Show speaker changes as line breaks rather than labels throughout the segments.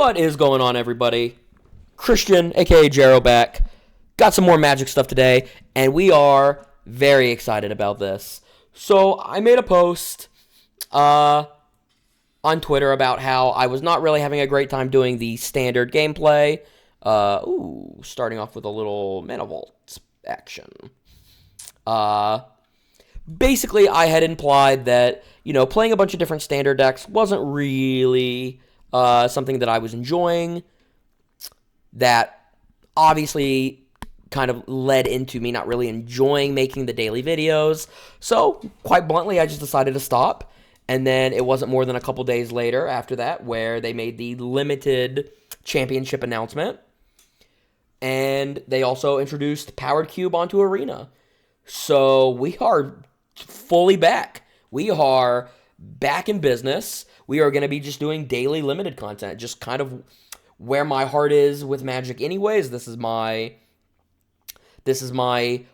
What is going on, everybody? Christian, aka Jaraoh, back. Got some more Magic stuff today, and we are very excited about this. So, I made a post on Twitter about how I was not really having a great time doing the standard gameplay. Starting off with a little Mana Vault action. Basically, I had implied that, playing a bunch of different standard decks wasn't really something that I was enjoying. That obviously kind of led into me not really enjoying making the daily videos. So, quite bluntly, I just decided to stop. And then it wasn't more than a couple days later after that where they made the limited championship announcement. And they also introduced Powered Cube onto Arena. So we are fully back. We are back in business. We are going to be just doing daily limited content. Just kind of where my heart is with Magic anyways. This is my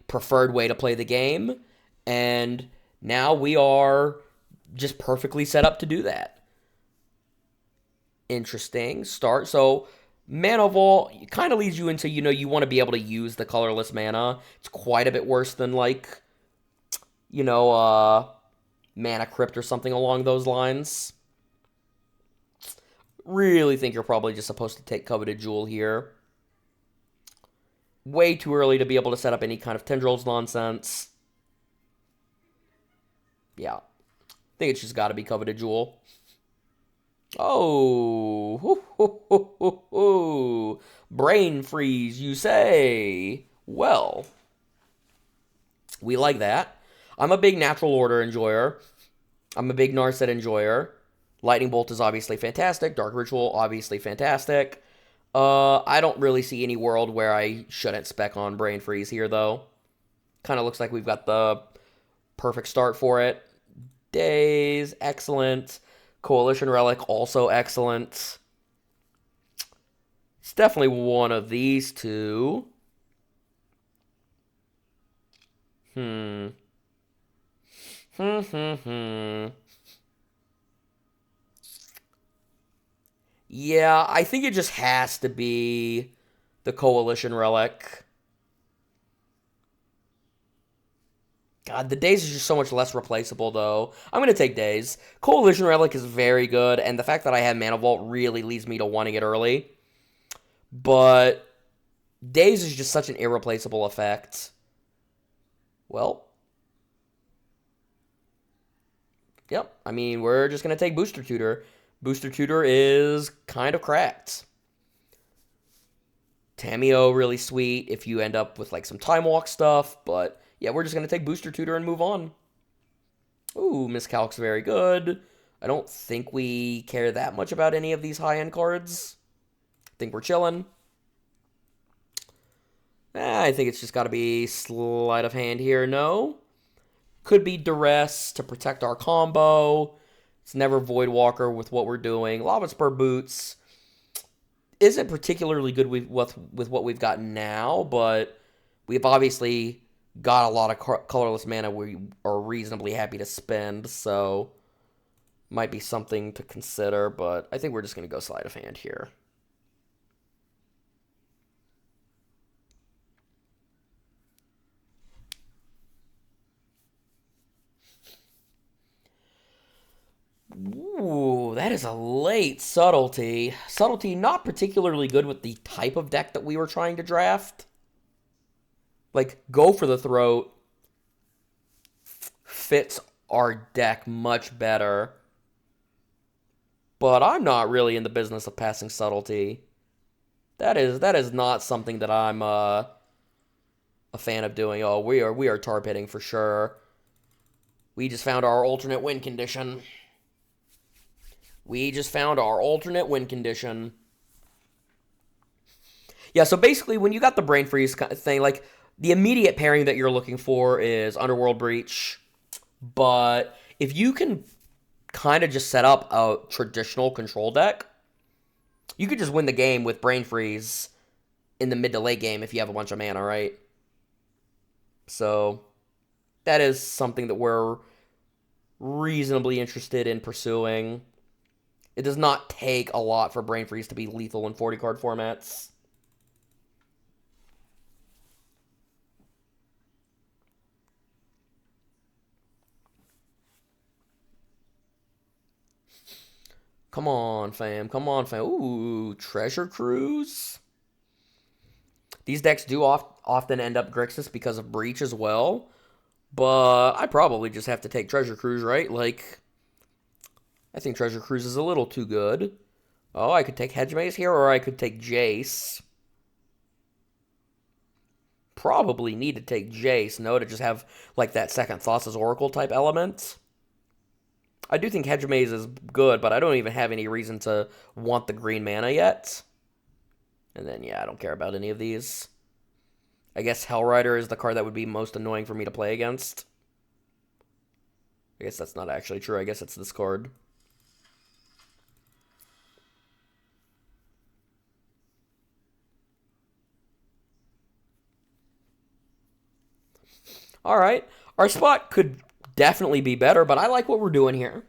preferred way to play the game. And now we are just perfectly set up to do that. Interesting start. So Mana Vault kind of leads you into, you want to be able to use the colorless mana. It's quite a bit worse than, Mana Crypt or something along those lines. Really think you're probably just supposed to take Coveted Jewel here. Way too early to be able to set up any kind of Tendrils nonsense. Yeah. I think it's just got to be Coveted Jewel. Oh, brain freeze, you say? Well, we like that. I'm a big Natural Order enjoyer. I'm a big Narset enjoyer. Lightning Bolt is obviously fantastic. Dark Ritual, obviously fantastic. I don't really see any world where I shouldn't spec on Brain Freeze here, though. Kind of looks like we've got the perfect start for it. Days, excellent. Coalition Relic, also excellent. It's definitely one of these two. Yeah, I think it just has to be the Coalition Relic. God, the Days is just so much less replaceable, though. I'm going to take Days. Coalition Relic is very good, and the fact that I have Mana Vault really leads me to wanting it early. But Days is just such an irreplaceable effect. Well. Yep, I mean, we're just going to take Booster Tutor. Booster Tutor is kind of cracked. Tamiyo, really sweet if you end up with, some Time Walk stuff, but yeah, we're just going to take Booster Tutor and move on. Ooh, Miscalc's very good. I don't think we care that much about any of these high-end cards. I think we're chilling. I think it's just got to be Sleight of Hand here, no? Could be Duress to protect our combo. It's never Voidwalker with what we're doing. Lava Spur Boots isn't particularly good with what we've got now, but we've obviously got a lot of colorless mana we are reasonably happy to spend, so might be something to consider, but I think we're just going to go Sleight of Hand here. Ooh, that is a late Subtlety. Subtlety not particularly good with the type of deck that we were trying to draft. Go for the Throat fits our deck much better. But I'm not really in the business of passing Subtlety. That is not something that I'm a fan of doing. Oh, we are tar pitting for sure. We just found our alternate win condition. Yeah, so basically, when you got the Brain Freeze thing, the immediate pairing that you're looking for is Underworld Breach. But if you can kind of just set up a traditional control deck, you could just win the game with Brain Freeze in the mid to late game if you have a bunch of mana, right? So that is something that we're reasonably interested in pursuing. It does not take a lot for Brain Freeze to be lethal in 40-card formats. Come on, fam. Come on, fam. Ooh, Treasure Cruise. These decks do often end up Grixis because of Breach as well. But I probably just have to take Treasure Cruise, right? Like, I think Treasure Cruise is a little too good. Oh, I could take Hedge Maze here, or I could take Jace. Probably need to take Jace, no, to just have, like, that second Thassa's Oracle type element. I do think Hedge Maze is good, but I don't even have any reason to want the green mana yet. And then, yeah, I don't care about any of these. I guess Hellrider is the card that would be most annoying for me to play against. I guess that's not actually true. I guess it's this card. All right. Our spot could definitely be better, but I like what we're doing here.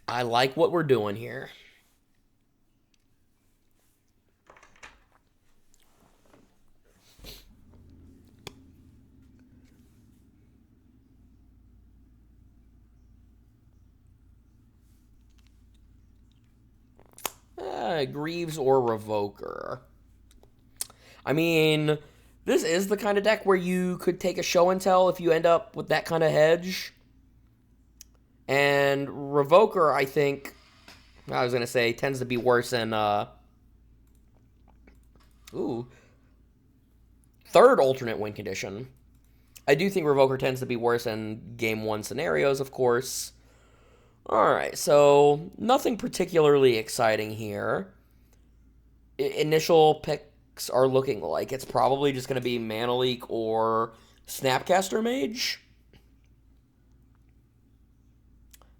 I like what we're doing here. Greaves or Revoker. I mean, this is the kind of deck where you could take a show and tell if you end up with that kind of hedge. And Revoker, I think, I was going to say, tends to be worse in, third alternate win condition. I do think Revoker tends to be worse in Game 1 scenarios, of course. Alright, so nothing particularly exciting here. Initial picks are looking like it's probably just going to be Mana Leak or Snapcaster Mage.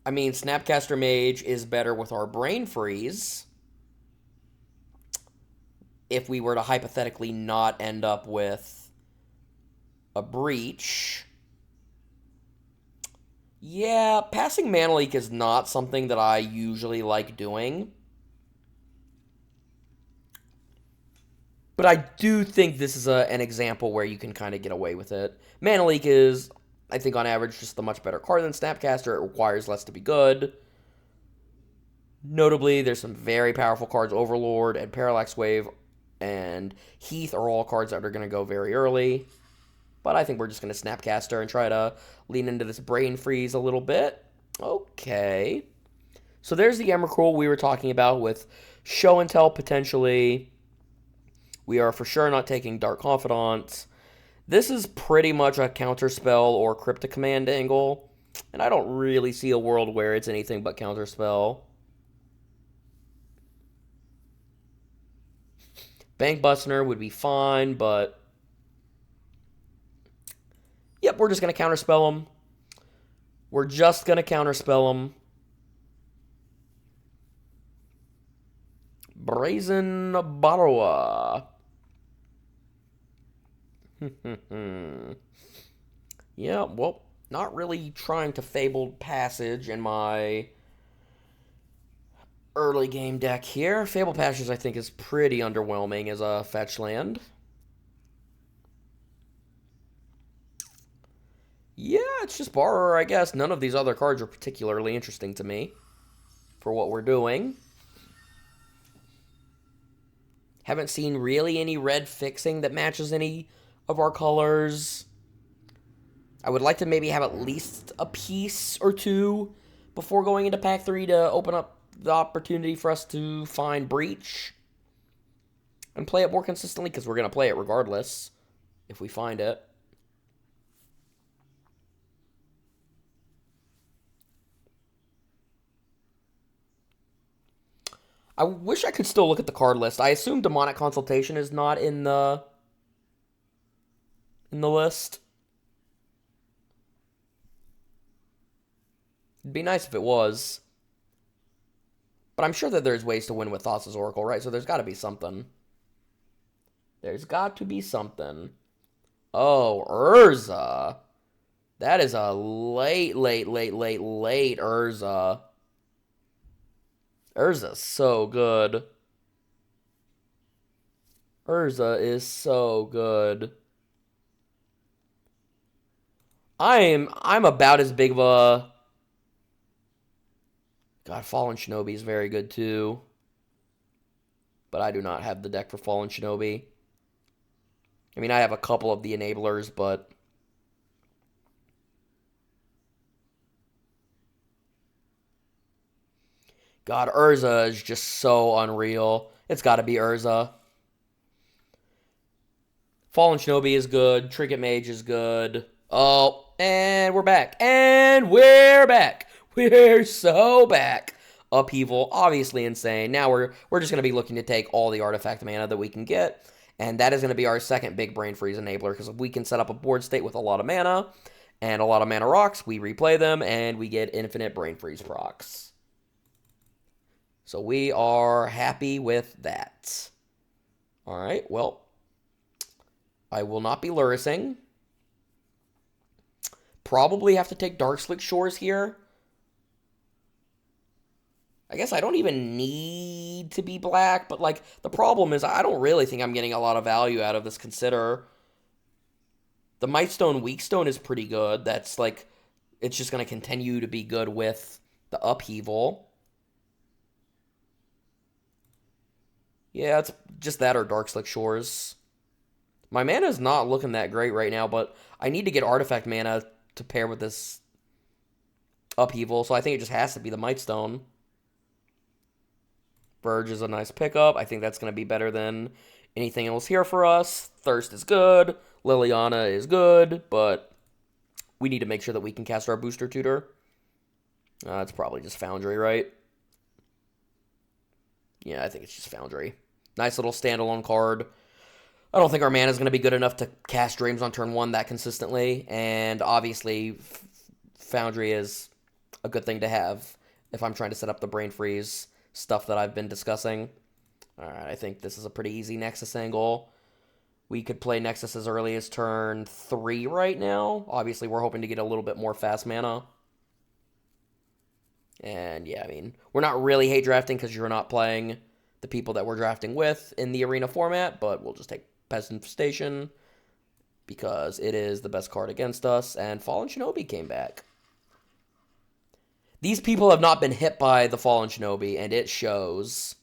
I mean, Snapcaster Mage is better with our Brain Freeze. If we were to hypothetically not end up with a Breach. Yeah, passing Mana Leak is not something that I usually like doing. But I do think this is an example where you can kind of get away with it. Mana Leak is, I think, on average, just a much better card than Snapcaster. It requires less to be good. Notably, there's some very powerful cards. Overlord and Parallax Wave and Heath are all cards that are going to go very early. But I think we're just going to Snapcaster and try to lean into this Brain Freeze a little bit. Okay. So there's the Emrakul we were talking about with Show and Tell potentially. We are for sure not taking Dark Confidant. This is pretty much a Counterspell or Cryptic Command angle. And I don't really see a world where it's anything but Counterspell. Bank Bustner would be fine, but... Yep, we're just going to Counterspell them. We're just going to Counterspell them. Brazen Barroa. Yeah, well, not really trying to Fabled Passage in my early game deck here. Fabled Passage, I think, is pretty underwhelming as a fetch land. Yeah, it's just Borrower, I guess. None of these other cards are particularly interesting to me for what we're doing. Haven't seen really any red fixing that matches any of our colors. I would like to maybe have at least a piece or two before going into Pack 3 to open up the opportunity for us to find Breach and play it more consistently, because we're going to play it regardless if we find it. I wish I could still look at the card list. I assume Demonic Consultation is not in the list. It'd be nice if it was. But I'm sure that there's ways to win with Thassa's Oracle, right? So there's got to be something. There's got to be something. Oh, Urza. That is a late Urza. Urza's so good. Urza is so good. I'm about as big of a God, Fallen Shinobi is very good too. But I do not have the deck for Fallen Shinobi. I mean, I have a couple of the enablers, but God, Urza is just so unreal. It's got to be Urza. Fallen Shinobi is good. Trinket Mage is good. Oh, and we're back. And we're back. We're so back. Upheaval, obviously insane. Now we're just going to be looking to take all the artifact mana that we can get. And that is going to be our second big brain freeze enabler. Because if we can set up a board state with a lot of mana and a lot of mana rocks, we replay them and we get infinite brain freeze procs. So we are happy with that. All right, well, I will not be Lurising. Probably have to take Darkslick Shores here. I guess I don't even need to be black, but, like, the problem is I don't really think I'm getting a lot of value out of this Consider. The Mightstone Weakstone is pretty good. That's, like, it's just going to continue to be good with the Upheaval. Yeah, it's just that or Darkslick Shores. My mana is not looking that great right now, but I need to get artifact mana to pair with this Upheaval, so I think it just has to be the Mightstone. Verge is a nice pickup. I think that's going to be better than anything else here for us. Thirst is good. Liliana is good, but we need to make sure that we can cast our Booster Tutor. It's probably just Foundry, right? Yeah, I think it's just Foundry. Nice little standalone card. I don't think our mana is going to be good enough to cast Dreams on turn 1 that consistently, and obviously Foundry is a good thing to have if I'm trying to set up the Brain Freeze stuff that I've been discussing. Alright, I think this is a pretty easy Nexus angle. We could play Nexus as early as turn 3 right now. Obviously, we're hoping to get a little bit more fast mana. And yeah, I mean, we're not really hate drafting because you're not playing the people that we're drafting with in the arena format, but we'll just take Pest Infestation because it is the best card against us, and Fallen Shinobi came back. These people have not been hit by the Fallen Shinobi, and it shows.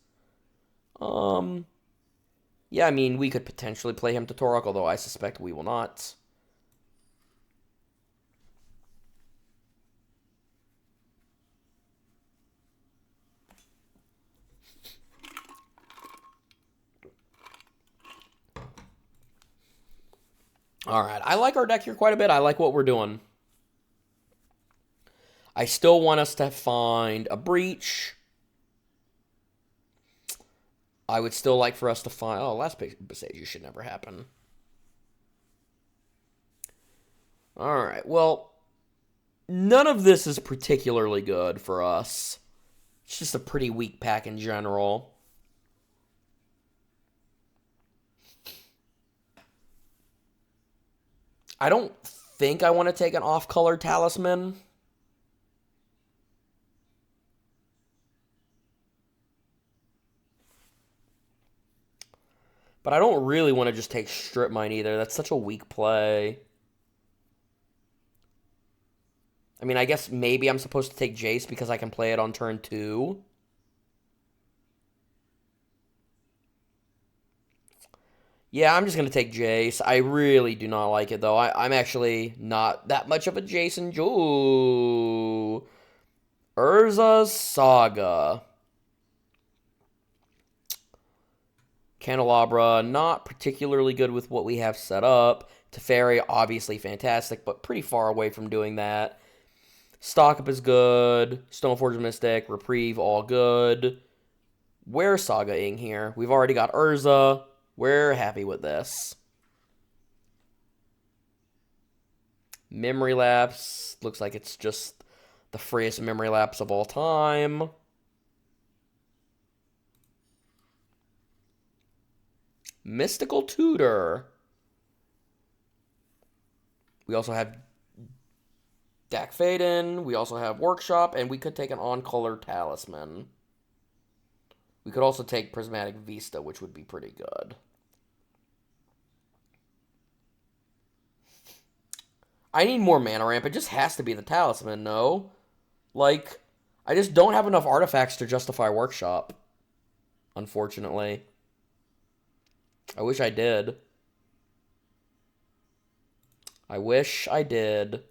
Yeah, I mean, we could potentially play him to Torok, although I suspect we will not. Alright, I like our deck here quite a bit. I like what we're doing. I still want us to find a Breach. I would still like for us to find... Oh, last Besage should never happen. Alright, well, none of this is particularly good for us. It's just a pretty weak pack in general. I don't think I want to take an off-color Talisman. But I don't really want to just take Strip Mine either. That's such a weak play. I mean, I guess maybe I'm supposed to take Jace because I can play it on turn 2. Yeah, I'm just going to take Jace. I really do not like it, though. I'm actually not that much of a Jason Joe. Urza's Saga. Candelabra, not particularly good with what we have set up. Teferi, obviously fantastic, but pretty far away from doing that. Stock Up is good. Stoneforge Mystic, Reprieve, all good. We're Saga-ing here. We've already got Urza. We're happy with this. Memory Lapse. Looks like it's just the freest Memory Lapse of all time. Mystical Tutor. We also have Dak Faden. We also have Workshop, and we could take an on-color Talisman. We could also take Prismatic Vista, which would be pretty good. I need more mana ramp. It just has to be the Talisman, no? Like, I just don't have enough artifacts to justify Workshop, unfortunately. I wish I did. I wish I did.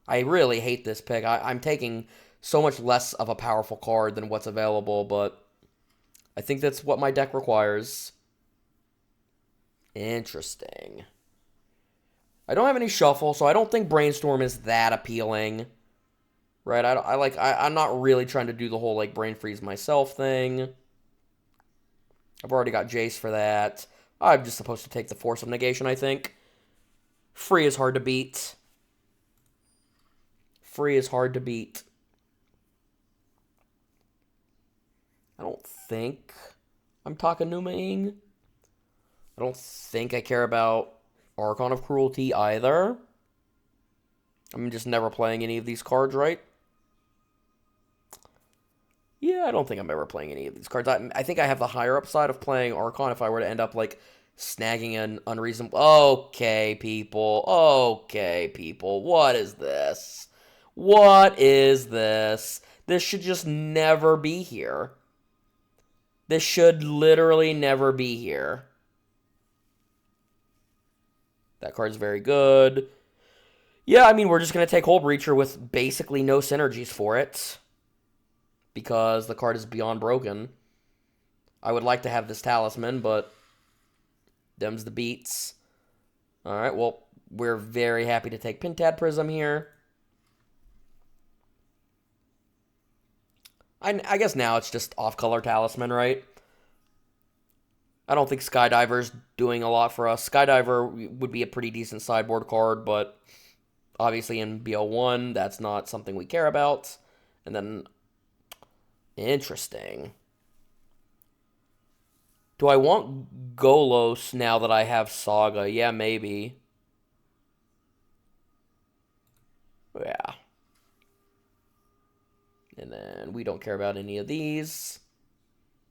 I really hate this pick. I'm taking so much less of a powerful card than what's available, but I think that's what my deck requires. Interesting. I don't have any shuffle, so I don't think Brainstorm is that appealing. Right? I'm not really trying to do the whole like brain freeze myself thing. I've already got Jace for that. I'm just supposed to take the Force of Negation, I think. Free is hard to beat. Free is hard to beat. I don't think I'm Takanuma-ing. I don't think I care about Archon of Cruelty either. I'm just never playing any of these cards, right? Yeah, I don't think I'm ever playing any of these cards. I think I have the higher upside of playing Archon if I were to end up, like, snagging an unreasonable... Okay, people. Okay, people. What is this? What is this? This should just never be here. This should literally never be here. That card's very good. Yeah, I mean, we're just going to take Hull Breacher with basically no synergies for it. Because the card is beyond broken. I would like to have this Talisman, but them's the beats. Alright, well, we're very happy to take Pintad Prism here. I guess now it's just off-color Talisman, right? I don't think Skydiver's doing a lot for us. Skydiver would be a pretty decent sideboard card, but obviously in BO1, that's not something we care about. And then, interesting. Do I want Golos now that I have Saga? Yeah, maybe. Yeah. And then we don't care about any of these.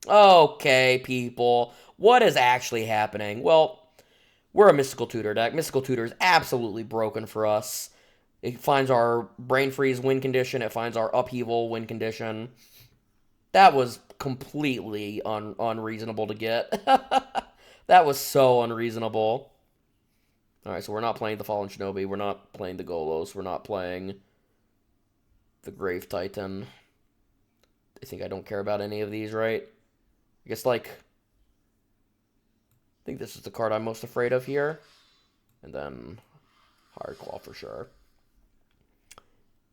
Okay, people. What is actually happening? Well, we're a Mystical Tutor deck. Mystical Tutor is absolutely broken for us. It finds our Brain Freeze win condition. It finds our Upheaval win condition. That was completely unreasonable to get. That was so unreasonable. Alright, so we're not playing the Fallen Shinobi. We're not playing the Golos. We're not playing the Grave Titan. I think I don't care about any of these, right? I guess, like, I think this is the card I'm most afraid of here. And then Hard Claw for sure.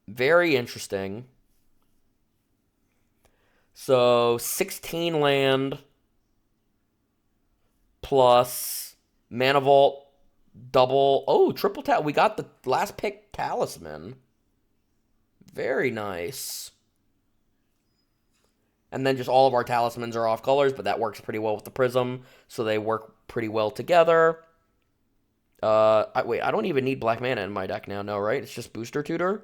Very interesting. So, 16 land plus Mana Vault, double. Oh, triple tap. We got the last pick Talisman. Very nice. And then just all of our Talismans are off colors, but that works pretty well with the Prism, so they work pretty well together. Wait, I don't even need black mana in my deck now, no, right? It's just Booster Tutor?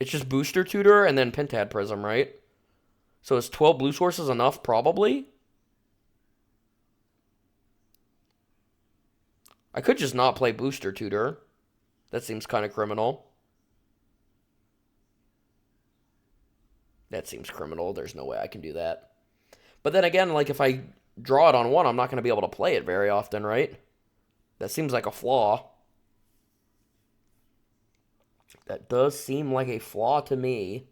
It's just Booster Tutor and then Pintad Prism, right? So is 12 blue sources enough? Probably. I could just not play Booster Tutor. That seems kind of criminal. That seems criminal. There's no way I can do that. But then again, like, if I draw it on one, I'm not going to be able to play it very often, right? That seems like a flaw. That does seem like a flaw to me.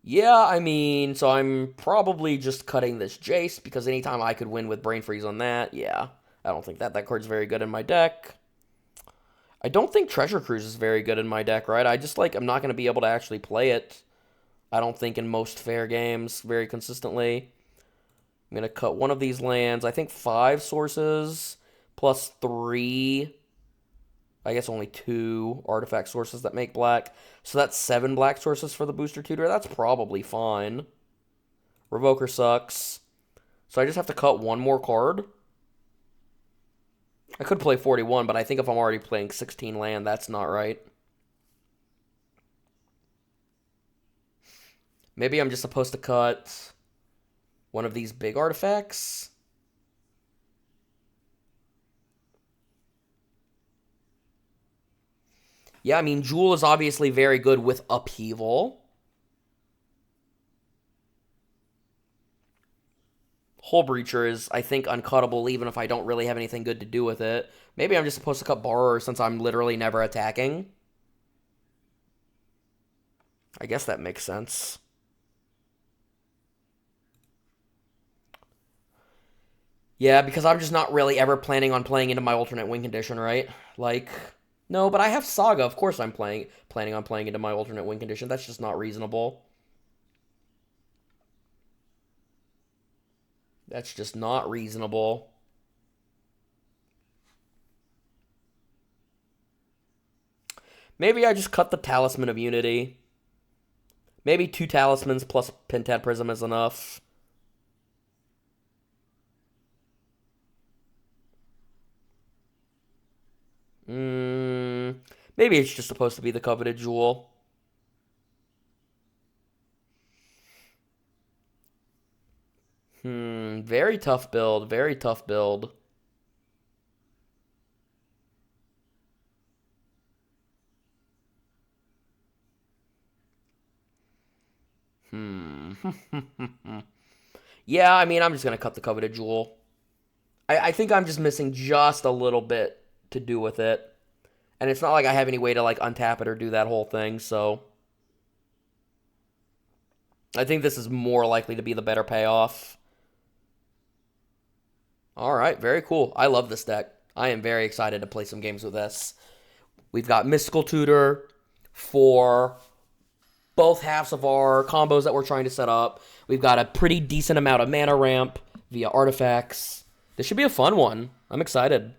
Yeah, I mean, so I'm probably just cutting this Jace, because anytime I could win with Brain Freeze on that, yeah. I don't think that card's very good in my deck. I don't think Treasure Cruise is very good in my deck, right? I just, like, I'm not going to be able to actually play it, I don't think, in most fair games very consistently. I'm going to cut one of these lands. I think 5 sources plus 3. I guess only 2 artifact sources that make black. So that's 7 black sources for the Booster Tutor. That's probably fine. Revoker sucks. So I just have to cut one more card. I could play 41, but I think if I'm already playing 16 land, that's not right. Maybe I'm just supposed to cut one of these big artifacts. Yeah, I mean, Jewel is obviously very good with Upheaval. Hull Breacher is, I think, uncuttable even if I don't really have anything good to do with it. Maybe I'm just supposed to cut Borrower since I'm literally never attacking. I guess that makes sense. Yeah, because I'm just not really ever planning on playing into my alternate win condition, right? Like, no, but I have Saga. Of course I'm planning on playing into my alternate win condition. That's just not reasonable. That's just not reasonable. Maybe I just cut the Talisman of Unity. Maybe 2 Talismans plus Pentad Prism is enough. Maybe it's just supposed to be the coveted Jewel. Very tough build. Very tough build. Yeah, I mean, I'm just going to cut the coveted Jewel. I think I'm just missing just a little bit to do with it. And it's not like I have any way to, like, untap it or do that whole thing, so I think this is more likely to be the better payoff. Alright, very cool. I love this deck. I am very excited to play some games with this. We've got Mystical Tutor for both halves of our combos that we're trying to set up. We've got a pretty decent amount of mana ramp via artifacts. This should be a fun one. I'm excited.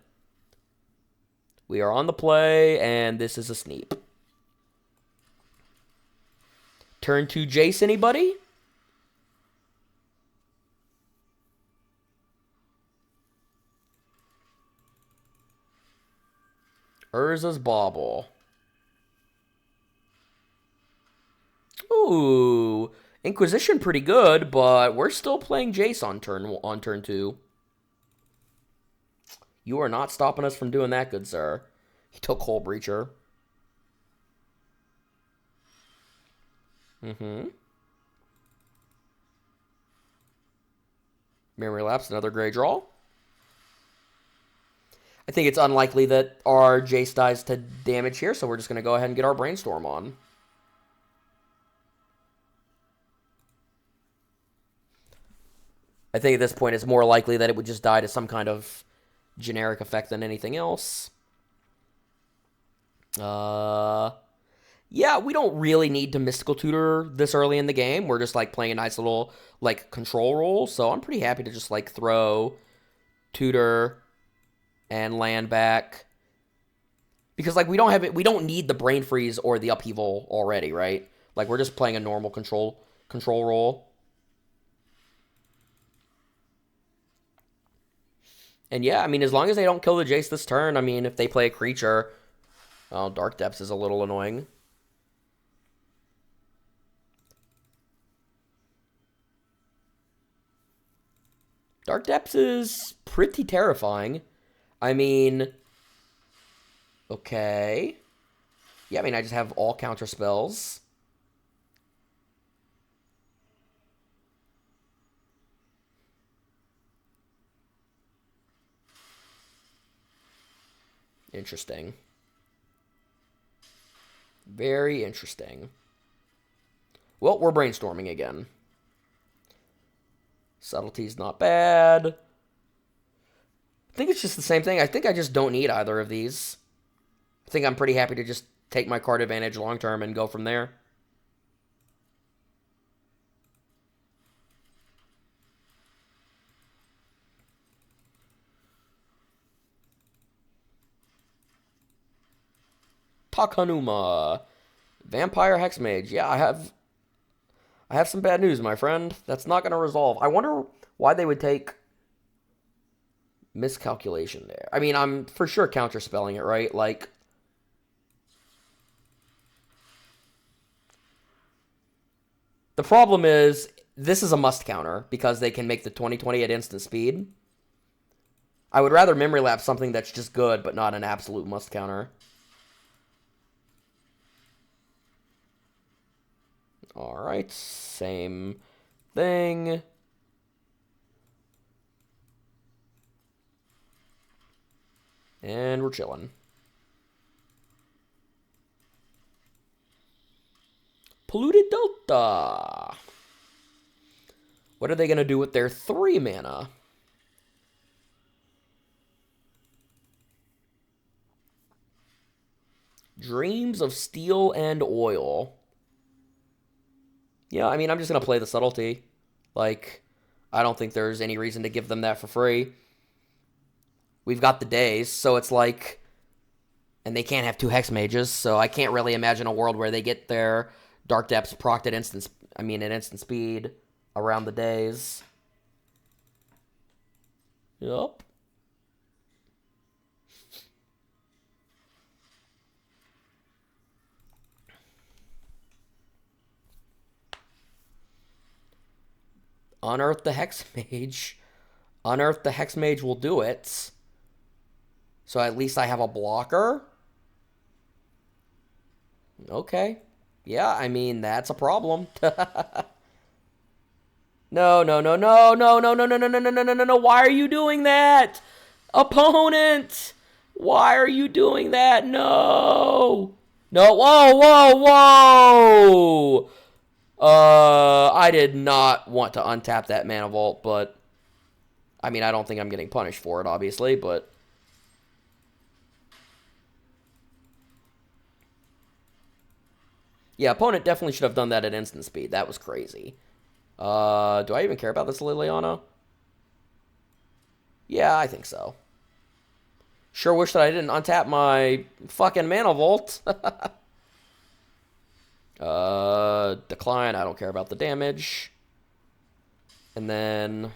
We are on the play, and this is a sneak. Turn 2 Jace, anybody? Urza's Bauble. Ooh, Inquisition pretty good, but we're still playing Jace on turn 2. You are not stopping us from doing that, good sir. He took Hull Breacher. Memory Lapse, another Grey Draw. I think it's unlikely that our Jace dies to damage here, so we're just going to go ahead and get our Brainstorm on. I think at this point it's more likely that it would just die to some kind of generic effect than anything else. Yeah, we don't really need to Mystical Tutor this early in the game. We're just, like, playing a nice little, like, control role. So I'm pretty happy to just, like, throw Tutor and land back. Because, like, we don't need the Brain Freeze or the Upheaval already, right? Like, we're just playing a normal control role. And yeah, I mean, as long as they don't kill the Jace this turn, I mean, if they play a creature, oh, Dark Depths is a little annoying. Dark Depths is pretty terrifying. I mean, okay. Yeah, I mean, I just have all counter spells. Interesting. Very interesting. Well, we're brainstorming again. Subtlety's not bad. I think it's just the same thing. I think I just don't need either of these. I think I'm pretty happy to just take my card advantage long term and go from there. Takanuma. Vampire Hexmage. Yeah, I have some bad news, my friend. That's not going to resolve. I wonder why they would take Miscalculation there. I mean, I'm for sure counterspelling it, right? Like, the problem is, this is a must counter because they can make the 20/20 at instant speed. I would rather memory lapse something that's just good, but not an absolute must counter. Alright, same thing. And we're chilling. Polluted Delta. What are they going to do with their 3 mana? Dreams of Steel and Oil. Yeah, I mean, I'm just going to play the Subtlety. Like, I don't think there's any reason to give them that for free. We've got the days, so it's like... And they can't have 2 Hex Mages, so I can't really imagine a world where they get their Dark Depths procced at instant speed around the days. Yup. Unearth the Hex Mage. Unearth the Hex Mage will do it. So at least I have a blocker. Okay. Yeah, I mean, that's a problem. No, no, no, no, no, no, no, no, no, no, no, no, no, no. Why are you doing that? Opponent! Why are you doing that? No! No, whoa, whoa, whoa! I did not want to untap that Mana Vault, but... I mean, I don't think I'm getting punished for it, obviously, but... Yeah, opponent definitely should have done that at instant speed. That was crazy. Do I even care about this Liliana? Yeah, I think so. Sure wish that I didn't untap my fucking Mana Vault. Decline. I don't care about the damage. And then...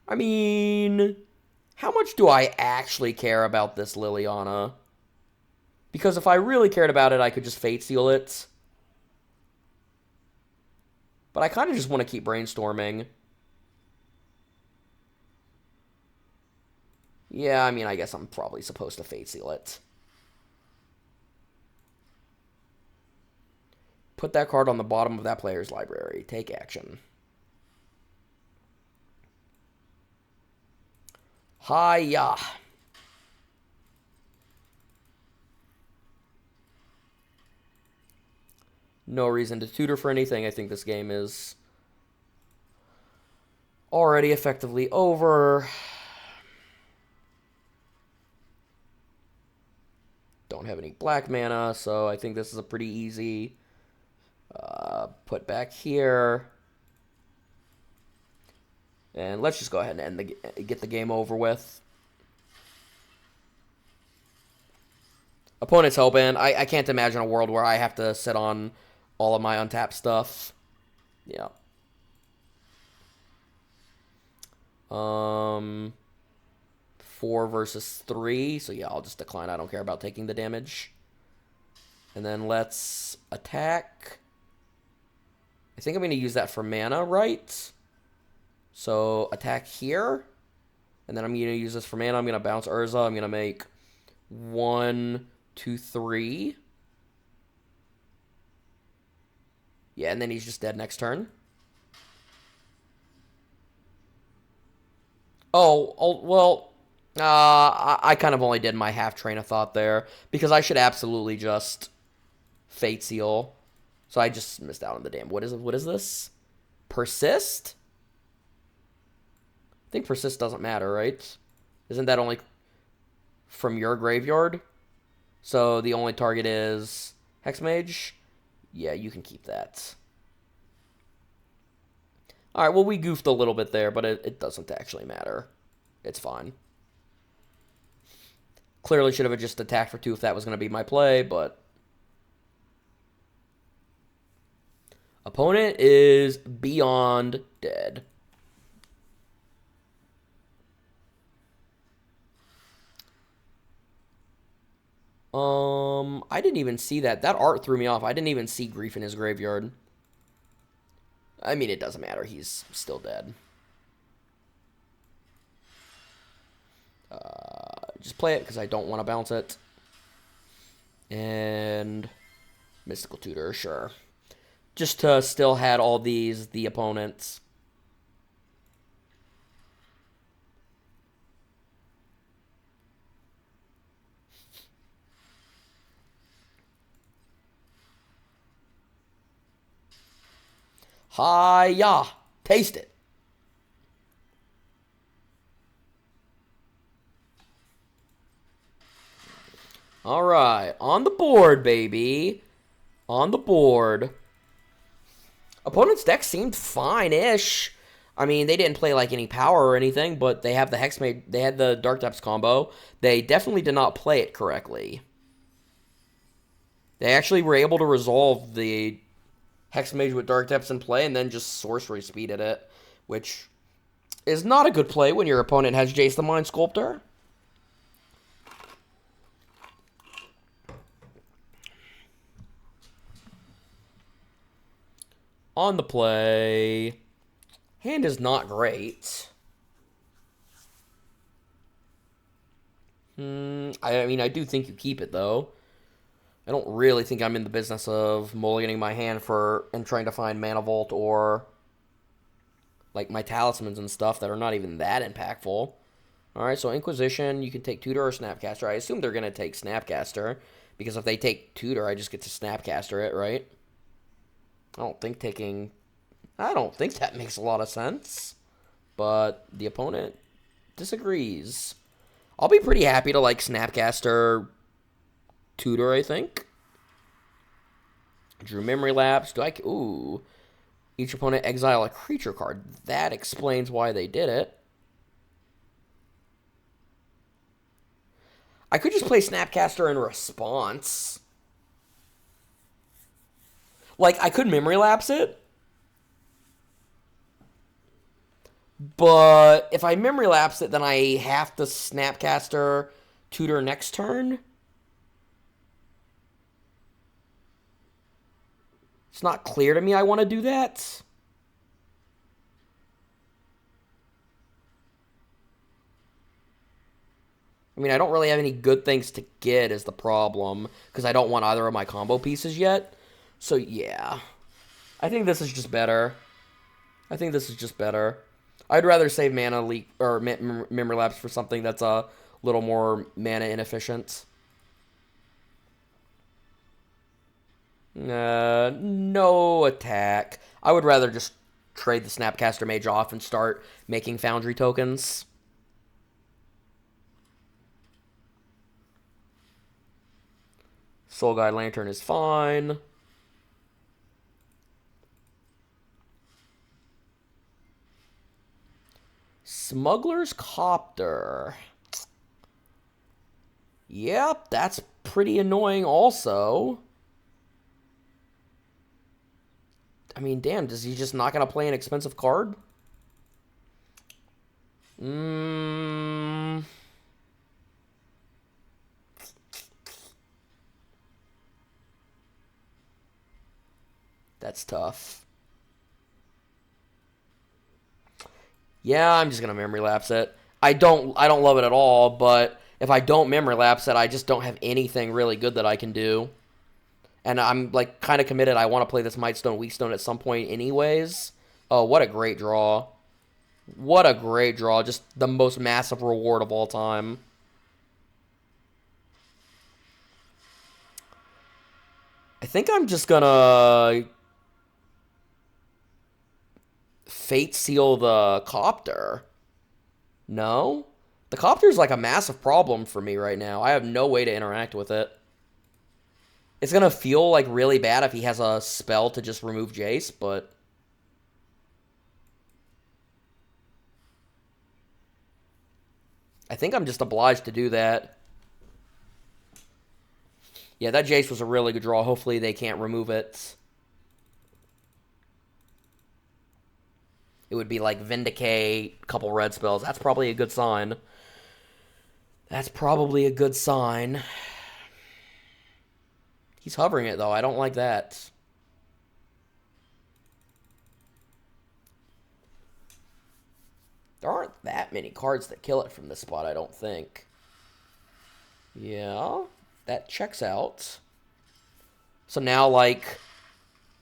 I mean... How much do I actually care about this Liliana? Because if I really cared about it, I could just Fate Seal it. But I kind of just want to keep brainstorming. Yeah, I mean, I guess I'm probably supposed to Fate Seal it. Put that card on the bottom of that player's library. Take action. Hi-ya. No reason to tutor for anything. I think this game is already effectively over. Don't have any black mana, so I think this is a pretty easy put back here. And let's just go ahead and get the game over with. Opponent's Hellbent. I can't imagine a world where I have to sit on all of my untapped stuff. Yeah. 4 versus 3. So yeah, I'll just decline. I don't care about taking the damage. And then let's attack. I think I'm going to use that for mana, right? So attack here. And then I'm going to use this for mana. I'm going to bounce Urza. I'm going to make 1, 2, 3. Yeah, and then he's just dead next turn. Oh well, I kind of only did my half train of thought there, because I should absolutely just Fate Seal. So I just missed out on the damn. What is this? Persist? I think persist doesn't matter, right? Isn't that only from your graveyard? So the only target is Hexmage? Yeah, you can keep that. Alright, well, we goofed a little bit there, but it doesn't actually matter. It's fine. Clearly should have just attacked for 2 if that was going to be my play, but... Opponent is beyond dead. I didn't even see that. That art threw me off. I didn't even see Grief in his graveyard. I mean, it doesn't matter. He's still dead. Just play it because I don't want to bounce it. And Mystical Tutor, sure. Just to still had all these, the opponents. Hi-ya! Taste it. All right, on the board, baby. On the board. Opponent's deck seemed fine-ish. I mean, they didn't play like any power or anything, but they have the Hexmage. They had the Dark Depths combo. They definitely did not play it correctly. They actually were able to resolve the Hexmage with Dark Depths in play and then just sorcery speeded it, which is not a good play when your opponent has Jace the Mind Sculptor. On the play, hand is not great. I mean, I do think you keep it, though. I don't really think I'm in the business of mulliganing my hand and trying to find Mana Vault or like my talismans and stuff that are not even that impactful. Alright, so Inquisition, you can take Tutor or Snapcaster. I assume they're going to take Snapcaster, because if they take Tutor, I just get to Snapcaster it, right? I don't think that makes a lot of sense. But the opponent disagrees. I'll be pretty happy to, like, Snapcaster Tutor, I think. Drew Memory Lapse. Ooh. Each opponent exile a creature card. That explains why they did it. I could just play Snapcaster in response. Like, I could Memory Lapse it. But if I Memory Lapse it, then I have to Snapcaster Tutor next turn. It's not clear to me I want to do that. I mean, I don't really have any good things to get is the problem, because I don't want either of my combo pieces yet. So, yeah. I think this is just better. I'd rather save mana leak or memory lapse for something that's a little more mana inefficient. No attack. I would rather just trade the Snapcaster Mage off and start making Foundry tokens. Soul Guide Lantern is fine. Smuggler's Copter. Yep, that's pretty annoying also. I mean, damn, is he just not going to play an expensive card? That's tough. Yeah, I'm just gonna memory lapse it. I don't love it at all, but if I don't memory lapse it, I just don't have anything really good that I can do. And I'm like kind of committed. I want to play this Mightstone Weakstone at some point anyways. Oh, what a great draw. What a great draw. Just the most massive reward of all time. I think I'm just gonna Fate Seal the Copter. No? The Copter's like a massive problem for me right now. I have no way to interact with it. It's going to feel like really bad if he has a spell to just remove Jace, but I think I'm just obliged to do that. Yeah, that Jace was a really good draw. Hopefully they can't remove it. It would be like Vindicate, couple red spells. That's probably a good sign. That's probably a good sign. He's hovering it, though. I don't like that. There aren't that many cards that kill it from this spot, I don't think. Yeah, that checks out. So now, like,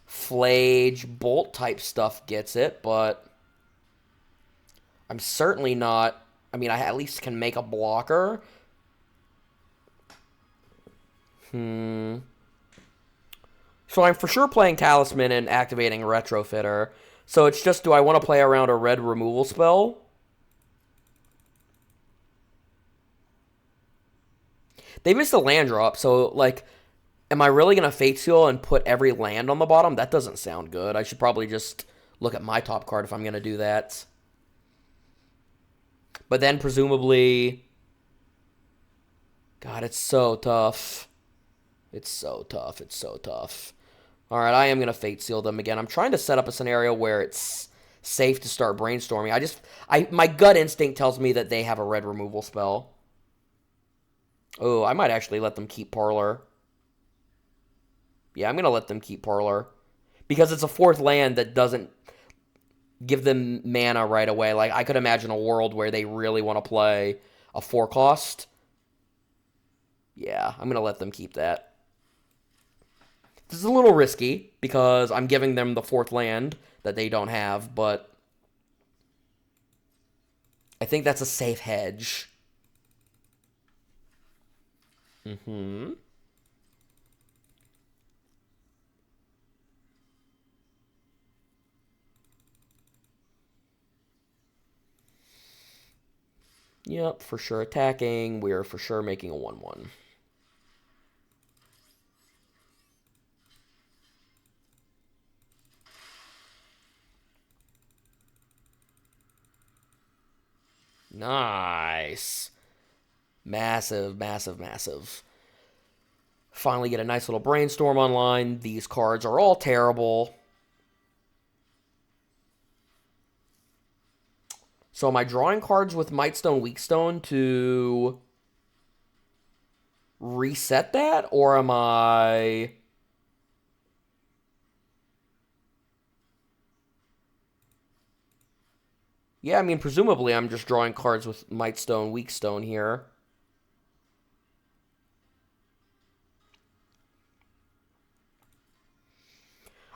Flage, Bolt type stuff gets it, but I'm certainly not... I mean, I at least can make a blocker. So I'm for sure playing Talisman and activating Retrofitter. So it's just, do I want to play around a red removal spell? They missed a land drop, so, like, am I really going to Fate Seal and put every land on the bottom? That doesn't sound good. I should probably just look at my top card if I'm going to do that. But then, presumably... God, it's so tough. It's so tough. It's so tough. Alright, I am going to Fate Seal them again. I'm trying to set up a scenario where it's safe to start brainstorming. My gut instinct tells me that they have a red removal spell. Oh, I might actually let them keep Parlor. Yeah, I'm going to let them keep Parlor. Because it's a fourth land that doesn't give them mana right away. Like, I could imagine a world where they really want to play a 4-cost. Yeah, I'm going to let them keep that. This is a little risky, because I'm giving them the fourth land that they don't have, but I think that's a safe hedge. Yep, for sure attacking. We are for sure making a 1-1. Nice. Massive, massive, massive. Finally get a nice little brainstorm online. These cards are all terrible. So am I drawing cards with Mightstone, Weakstone to reset that? Or am I... Yeah, I mean, presumably I'm just drawing cards with Mightstone, Weakstone here.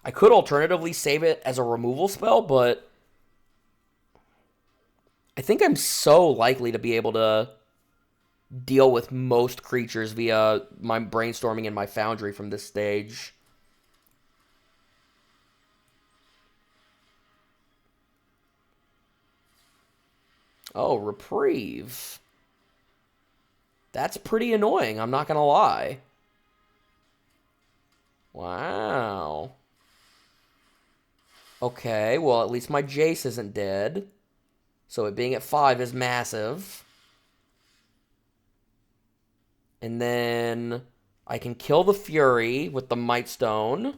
I could alternatively save it as a removal spell, but I think I'm so likely to be able to deal with most creatures via my brainstorming and my foundry from this stage. Oh, Reprieve. That's pretty annoying, I'm not gonna lie. Wow. Okay, well, at least my Jace isn't dead. So it being at 5 is massive. And then I can kill the Fury with the Mightstone.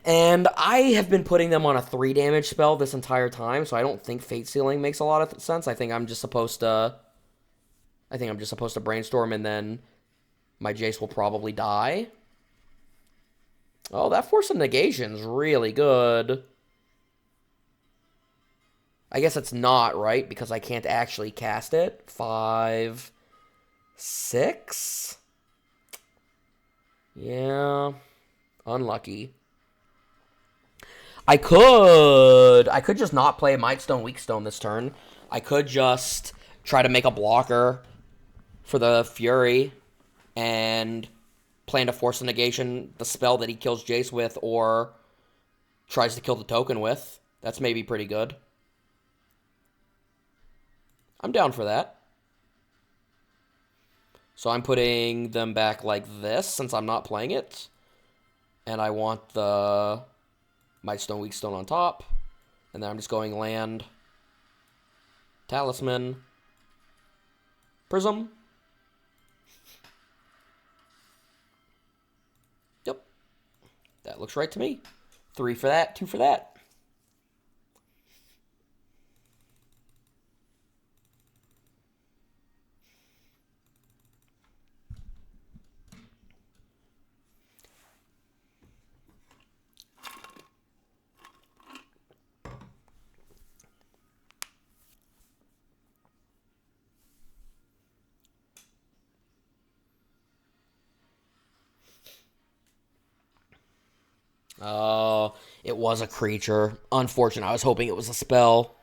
And I have been putting them on a 3 damage spell this entire time, so I don't think Fate Sealing makes a lot of sense. I think I'm just supposed to brainstorm, and then my Jace will probably die. Oh, that Force of Negation's really good. I guess it's not, right? Because I can't actually cast it. 5, 6? Yeah. Unlucky. I could just not play Mightstone, Weakstone this turn. I could just try to make a blocker for the Fury and plan to Force of Negation the spell that he kills Jace with, or tries to kill the token with. That's maybe pretty good. I'm down for that. So I'm putting them back like this, since I'm not playing it. And I want the Mightstone, Weakstone on top. And then I'm just going land, Talisman, Prism. Yep. That looks right to me. 3 for that, 2 for that. Oh, it was a creature. Unfortunate. I was hoping it was a spell.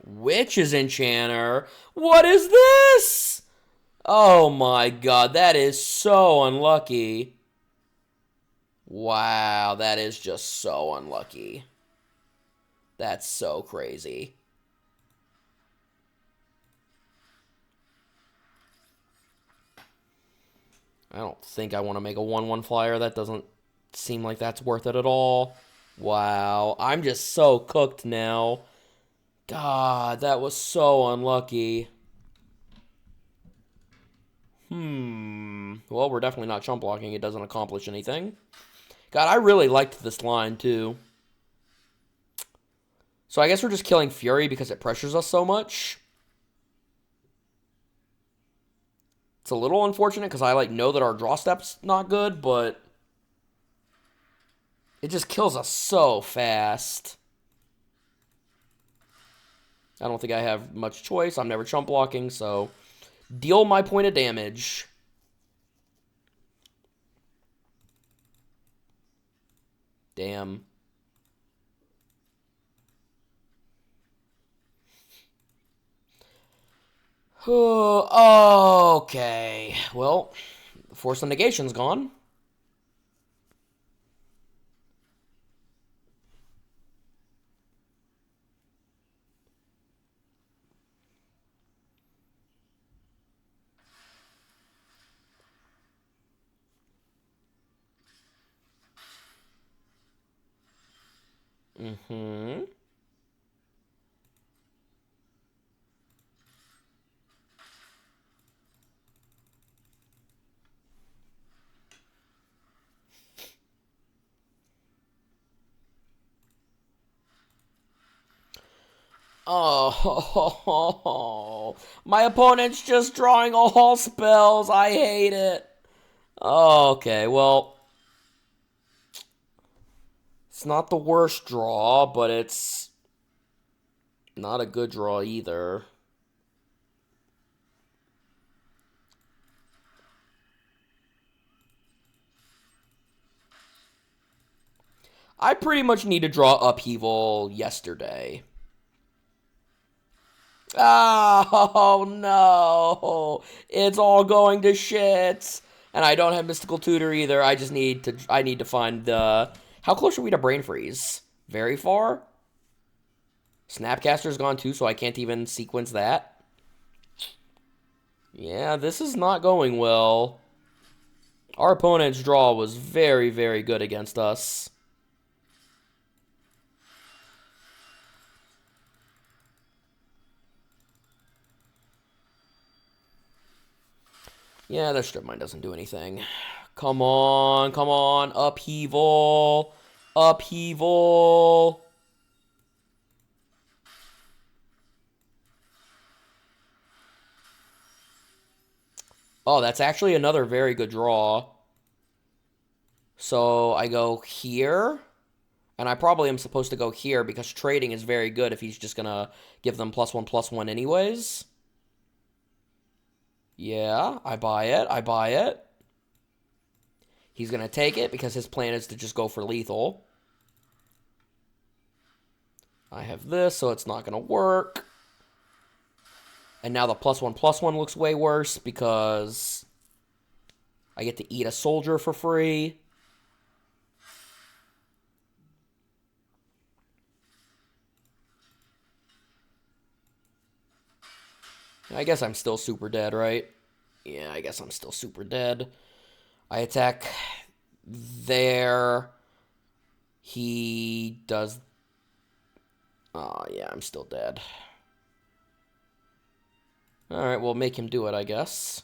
Witch's Enchanter? What is this? Oh my god, that is so unlucky. Wow, that is just so unlucky. That's so crazy. I don't think I want to make a 1/1 flyer. That doesn't seem like that's worth it at all. Wow, I'm just so cooked now. God, that was so unlucky. Well, we're definitely not chump blocking. It doesn't accomplish anything. God, I really liked this line, too. So I guess we're just killing Fury because it pressures us so much. It's a little unfortunate because I, know that our draw step's not good, but it just kills us so fast. I don't think I have much choice. I'm never chump blocking, so deal my point of damage. Damn. Okay. Well, the Force of Negation's gone. Mm-hmm. Oh, my opponent's just drawing all spells. I hate it. Okay, well, it's not the worst draw, but it's not a good draw either. I pretty much need to draw Upheaval yesterday. Oh, no. It's all going to shit. And I don't have Mystical Tutor either. I need to find the... How close are we to Brain Freeze? Very far? Snapcaster's gone too, so I can't even sequence that. Yeah, this is not going well. Our opponent's draw was very, very good against us. Yeah, that strip mine doesn't do anything. Come on, come on. Upheaval. Upheaval. Oh, that's actually another very good draw. So I go here. And I probably am supposed to go here because trading is very good if he's just going to give them +1/+1 anyways. Yeah, I buy it. I buy it. He's going to take it because his plan is to just go for lethal. I have this, so it's not going to work. And now the +1/+1 looks way worse because I get to eat a soldier for free. I guess I'm still super dead, right? Yeah, I guess I'm still super dead. I attack there. He does... Oh, yeah, I'm still dead. Alright, we'll make him do it, I guess.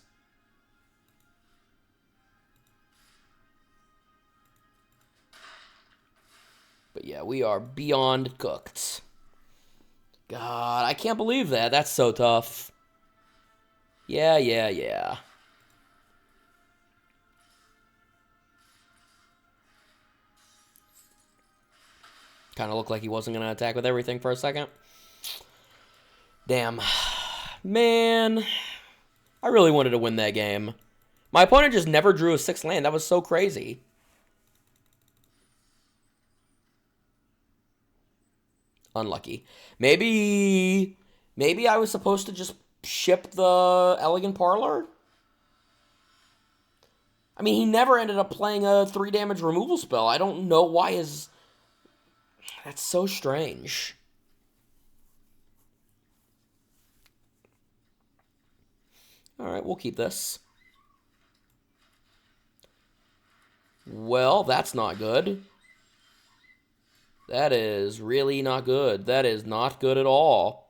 But yeah, we are beyond cooked. God, I can't believe that. That's so tough. Yeah, yeah, yeah. Kind of looked like he wasn't going to attack with everything for a second. Damn. Man. I really wanted to win that game. My opponent just never drew a 6th land. That was so crazy. Unlucky. Maybe I was supposed to just ship the Elegant Parlor? I mean, he never ended up playing a 3 damage removal spell. I don't know why his... That's so strange. Alright, we'll keep this. Well, that's not good. That is really not good. That is not good at all.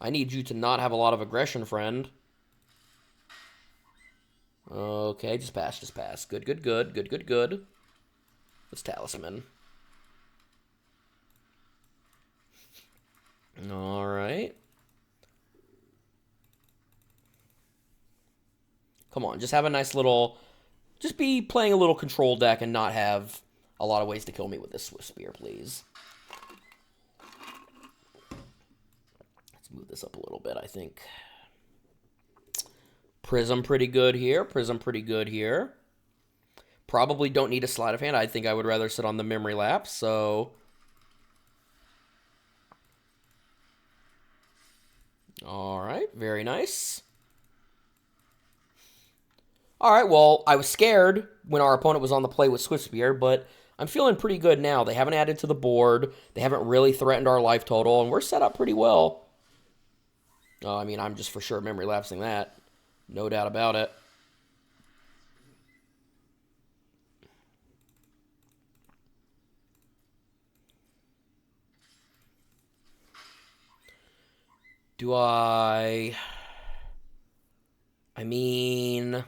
I need you to not have a lot of aggression, friend. Okay, just pass, just pass. Good, good, good, good, good, good. This talisman. Alright. Come on, just have a nice little... Just be playing a little control deck and not have a lot of ways to kill me with this Swift Spear, please. Let's move this up a little bit, I think. Prism pretty good here. Prism pretty good here. Probably don't need a sleight of hand. I think I would rather sit on the memory lapse, so... Alright, very nice. Alright, well, I was scared when our opponent was on the play with Swift Spear, but I'm feeling pretty good now. They haven't added to the board. They haven't really threatened our life total, and we're set up pretty well. I mean, I'm just for sure memory lapsing that. No doubt about it. Do I mean...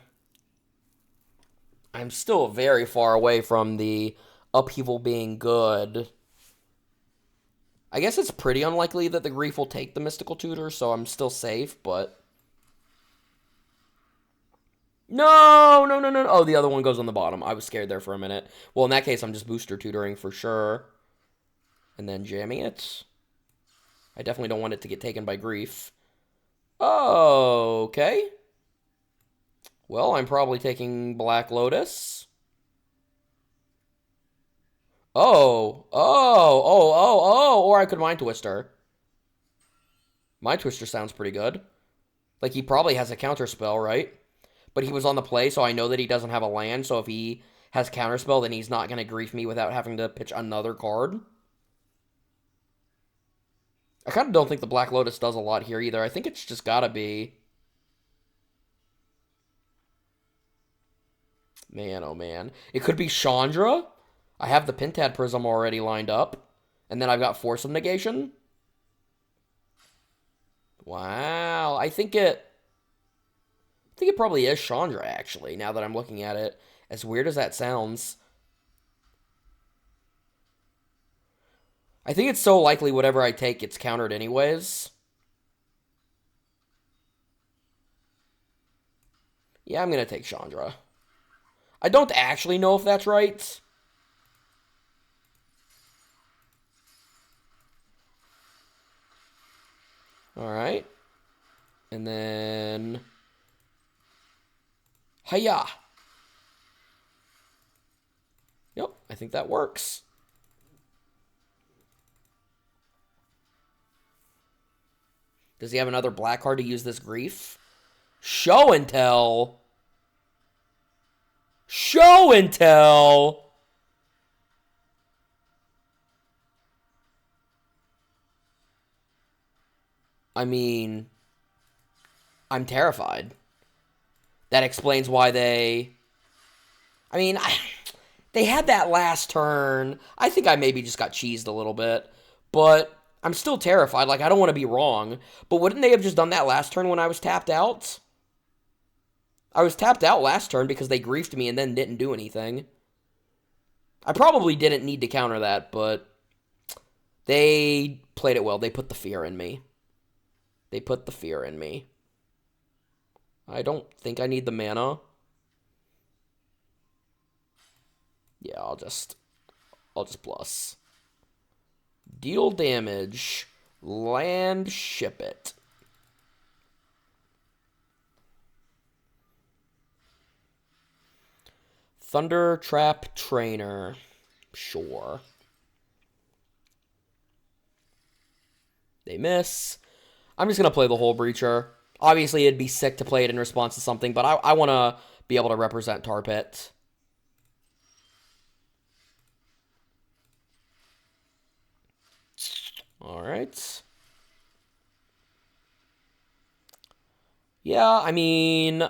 I'm still very far away from the upheaval being good. I guess it's pretty unlikely that the Grief will take the Mystical Tutor, so I'm still safe, but... No, no, no, no. Oh, the other one goes on the bottom. I was scared there for a minute. Well, in that case, I'm just booster tutoring for sure. And then jamming it. I definitely don't want it to get taken by Grief. Okay. Well, I'm probably taking Black Lotus. Oh, or I could Mind Twister. Mind Twister sounds pretty good. Like, he probably has a counter spell, right? But he was on the play, so I know that he doesn't have a land, so if he has counterspell, then he's not going to grief me without having to pitch another card. I kind of don't think the Black Lotus does a lot here either. I think it's just got to be... Man, oh man. It could be Chandra. I have the Pentad Prism already lined up. And then I've got Force of Negation. Wow. I think it probably is Chandra, actually, now that I'm looking at it. As weird as that sounds. I think it's so likely whatever I take gets countered anyways. Yeah, I'm going to take Chandra. I don't actually know if that's right. Alright. And then... Hiya! Yep, I think that works. Does he have another black card to use this grief? Show and tell! Show and tell! I mean, I'm terrified. That explains why they... I mean, they had that last turn. I think I maybe just got cheesed a little bit. But I'm still terrified. Like, I don't want to be wrong. But wouldn't they have just done that last turn when I was tapped out? I was tapped out last turn because they griefed me and then didn't do anything. I probably didn't need to counter that, but they played it well. They put the fear in me. They put the fear in me. I don't think I need the mana. Yeah, I'll just plus. Deal damage. Land, ship it. Thunder Trap Trainer. Sure. They miss. I'm just going to play the Hole Breacher. Obviously, it'd be sick to play it in response to something, but I want to be able to represent Tar Pit. All right. Yeah, I mean,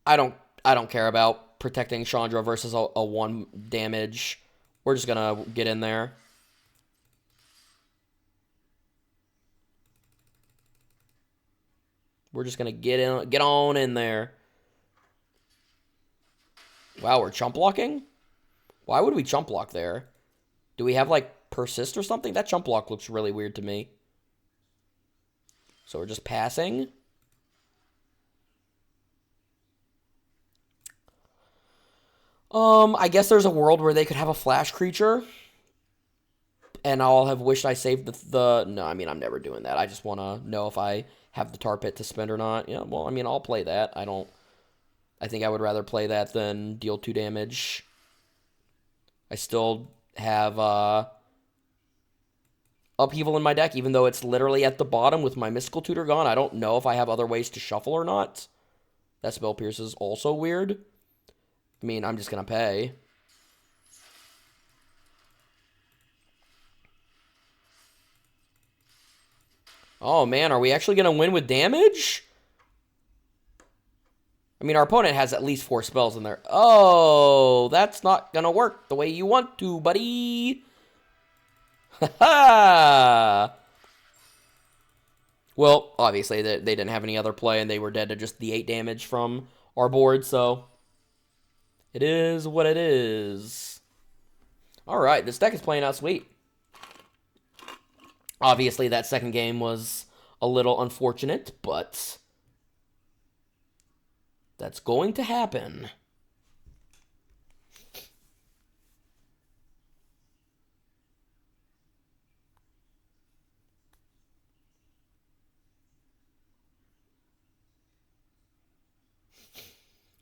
I don't care about protecting Chandra versus a 1 damage. We're just gonna get in there. We're just gonna get on in there. Wow, we're chump blocking? Why would we chump block there? Do we have like persist or something? That chump block looks really weird to me. So we're just passing. I guess there's a world where they could have a flash creature. And I'll have wished I saved the... No, I mean, I'm never doing that. I just want to know if I have the Tar Pit to spend or not. Yeah, well, I mean, I'll play that. I think I would rather play that than deal 2 damage. I still have Upheaval in my deck, even though it's literally at the bottom with my Mystical Tutor gone. I don't know if I have other ways to shuffle or not. That Spell Pierce is also weird. I mean, I'm just going to pay. Oh, man, are we actually going to win with damage? I mean, our opponent has at least 4 spells in there. Oh, that's not going to work the way you want to, buddy. Ha-ha! Well, obviously, they didn't have any other play, and they were dead to just the 8 damage from our board, so it is what it is. All right, this deck is playing out sweet. Obviously, that second game was a little unfortunate, but that's going to happen.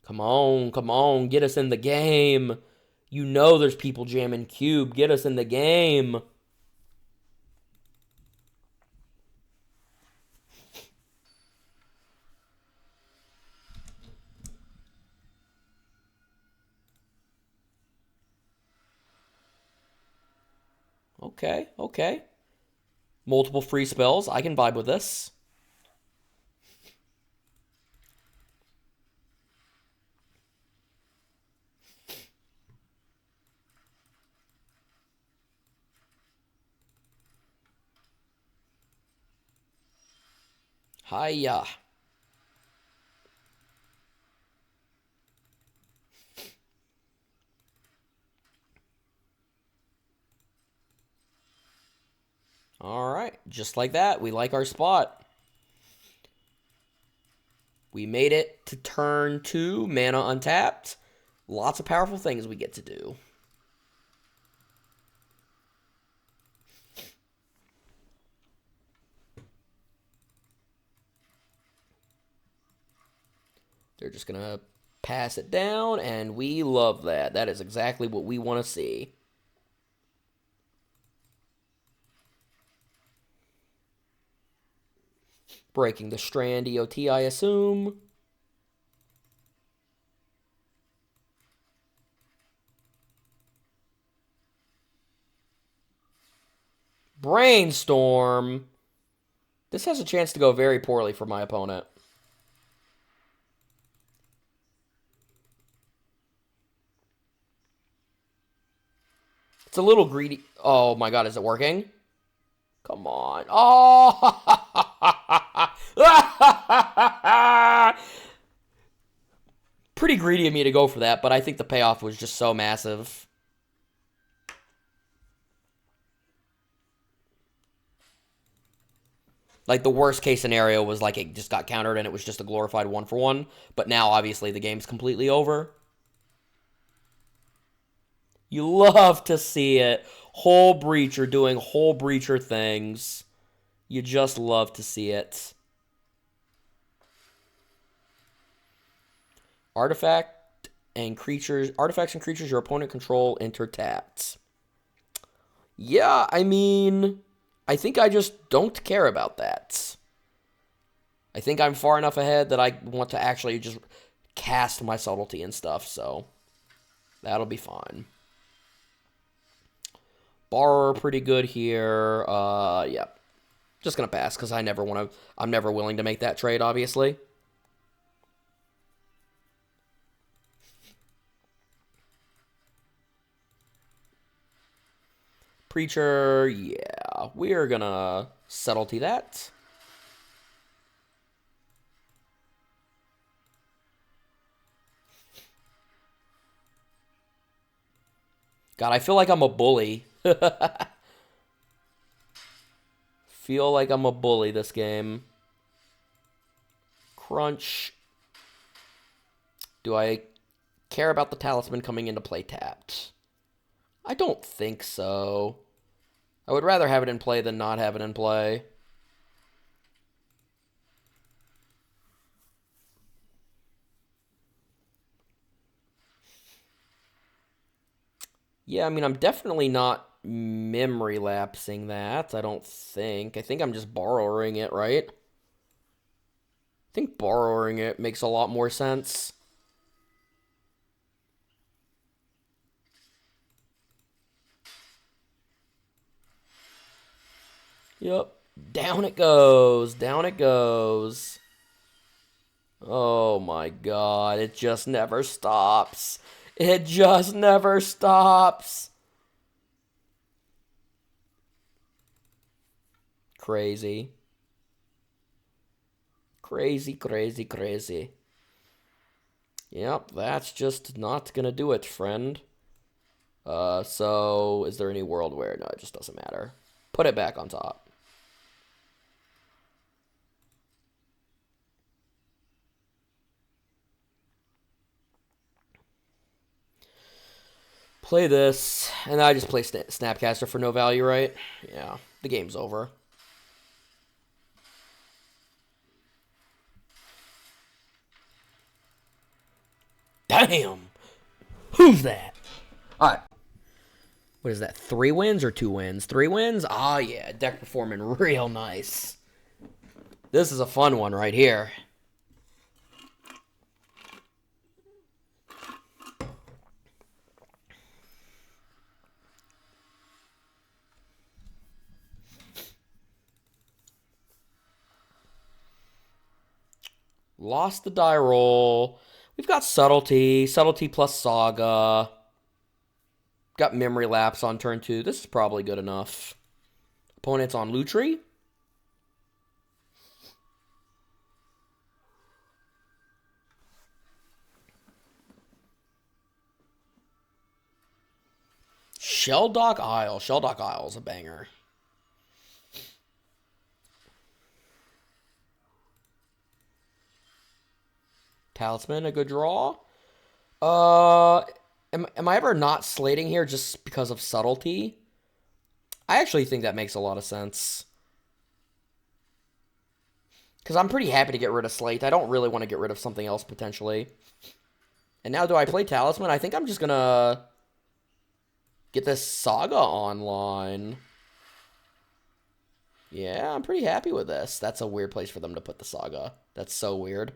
Come on, get us in the game. You know there's people jamming Cube. Get us in the game. Okay. Multiple free spells. I can vibe with this. Hiya. All right, just like that. We like our spot. We made it to turn 2, mana untapped. Lots of powerful things we get to do. They're just going to pass it down, and we love that. That is exactly what we want to see. Breaking the Strand EOT, I assume. Brainstorm. This has a chance to go very poorly for my opponent. It's a little greedy. Oh my god, is it working? Come on. Oh! Pretty greedy of me to go for that, but I think the payoff was just so massive. Like, the worst case scenario was like it just got countered and it was just a glorified 1-for-1. But now, obviously, the game's completely over. You love to see it. Hole Breacher doing Hole Breacher things. You just love to see it. Artifact And artifacts and creatures your opponent control enter tapped. Yeah, I mean, I think I just don't care about that. I think I'm far enough ahead that I want to actually just cast my subtlety and stuff, so that'll be fine. Borrower pretty good here. Yeah. Just gonna pass because I'm never willing to make that trade, obviously. Preacher, yeah. We're gonna subtlety that. God, I feel like I'm a bully. Feel like I'm a bully this game. Crunch. Do I care about the talisman coming into play tapped? I don't think so. I would rather have it in play than not have it in play. Yeah, I mean, I'm definitely not memory lapsing that, I don't think. I think I'm just borrowing it, right? I think borrowing it makes a lot more sense. Yep. Down it goes. Down it goes. Oh my god. It just never stops. It just never stops. Crazy. Crazy, crazy, crazy. Yep, that's just not gonna do it, friend. So, is there any world where? No, it just doesn't matter. Put it back on top. Play this, and I just play Snapcaster for no value, right? Yeah, the game's over. Damn! Who's that? Alright. What is that, 3 wins or 2 wins? 3 wins? Ah, yeah, deck performing real nice. This is a fun one right here. Lost the die roll. We've got Subtlety. Subtlety plus Saga. Got Memory Lapse on turn 2. This is probably good enough. Opponent's on Lutri. Shelldock Isle. Shelldock Isle is a banger. Talisman, a good draw. Am I ever not slating here just because of subtlety? I actually think that makes a lot of sense. Because I'm pretty happy to get rid of slate. I don't really want to get rid of something else potentially. And now do I play Talisman? I think I'm just going to get this Saga online. Yeah, I'm pretty happy with this. That's a weird place for them to put the Saga. That's so weird.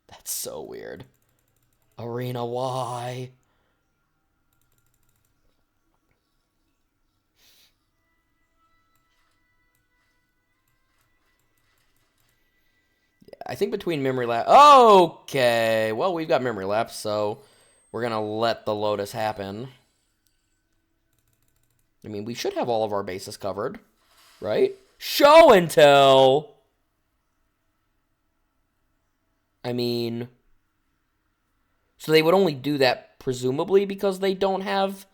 That's so weird. Arena, why? Yeah, I think between memory lapse... Okay, well, we've got memory lapse, so we're going to let the Lotus happen. I mean, we should have all of our bases covered, right? Show and tell! I mean... So they would only do that, presumably, because they don't have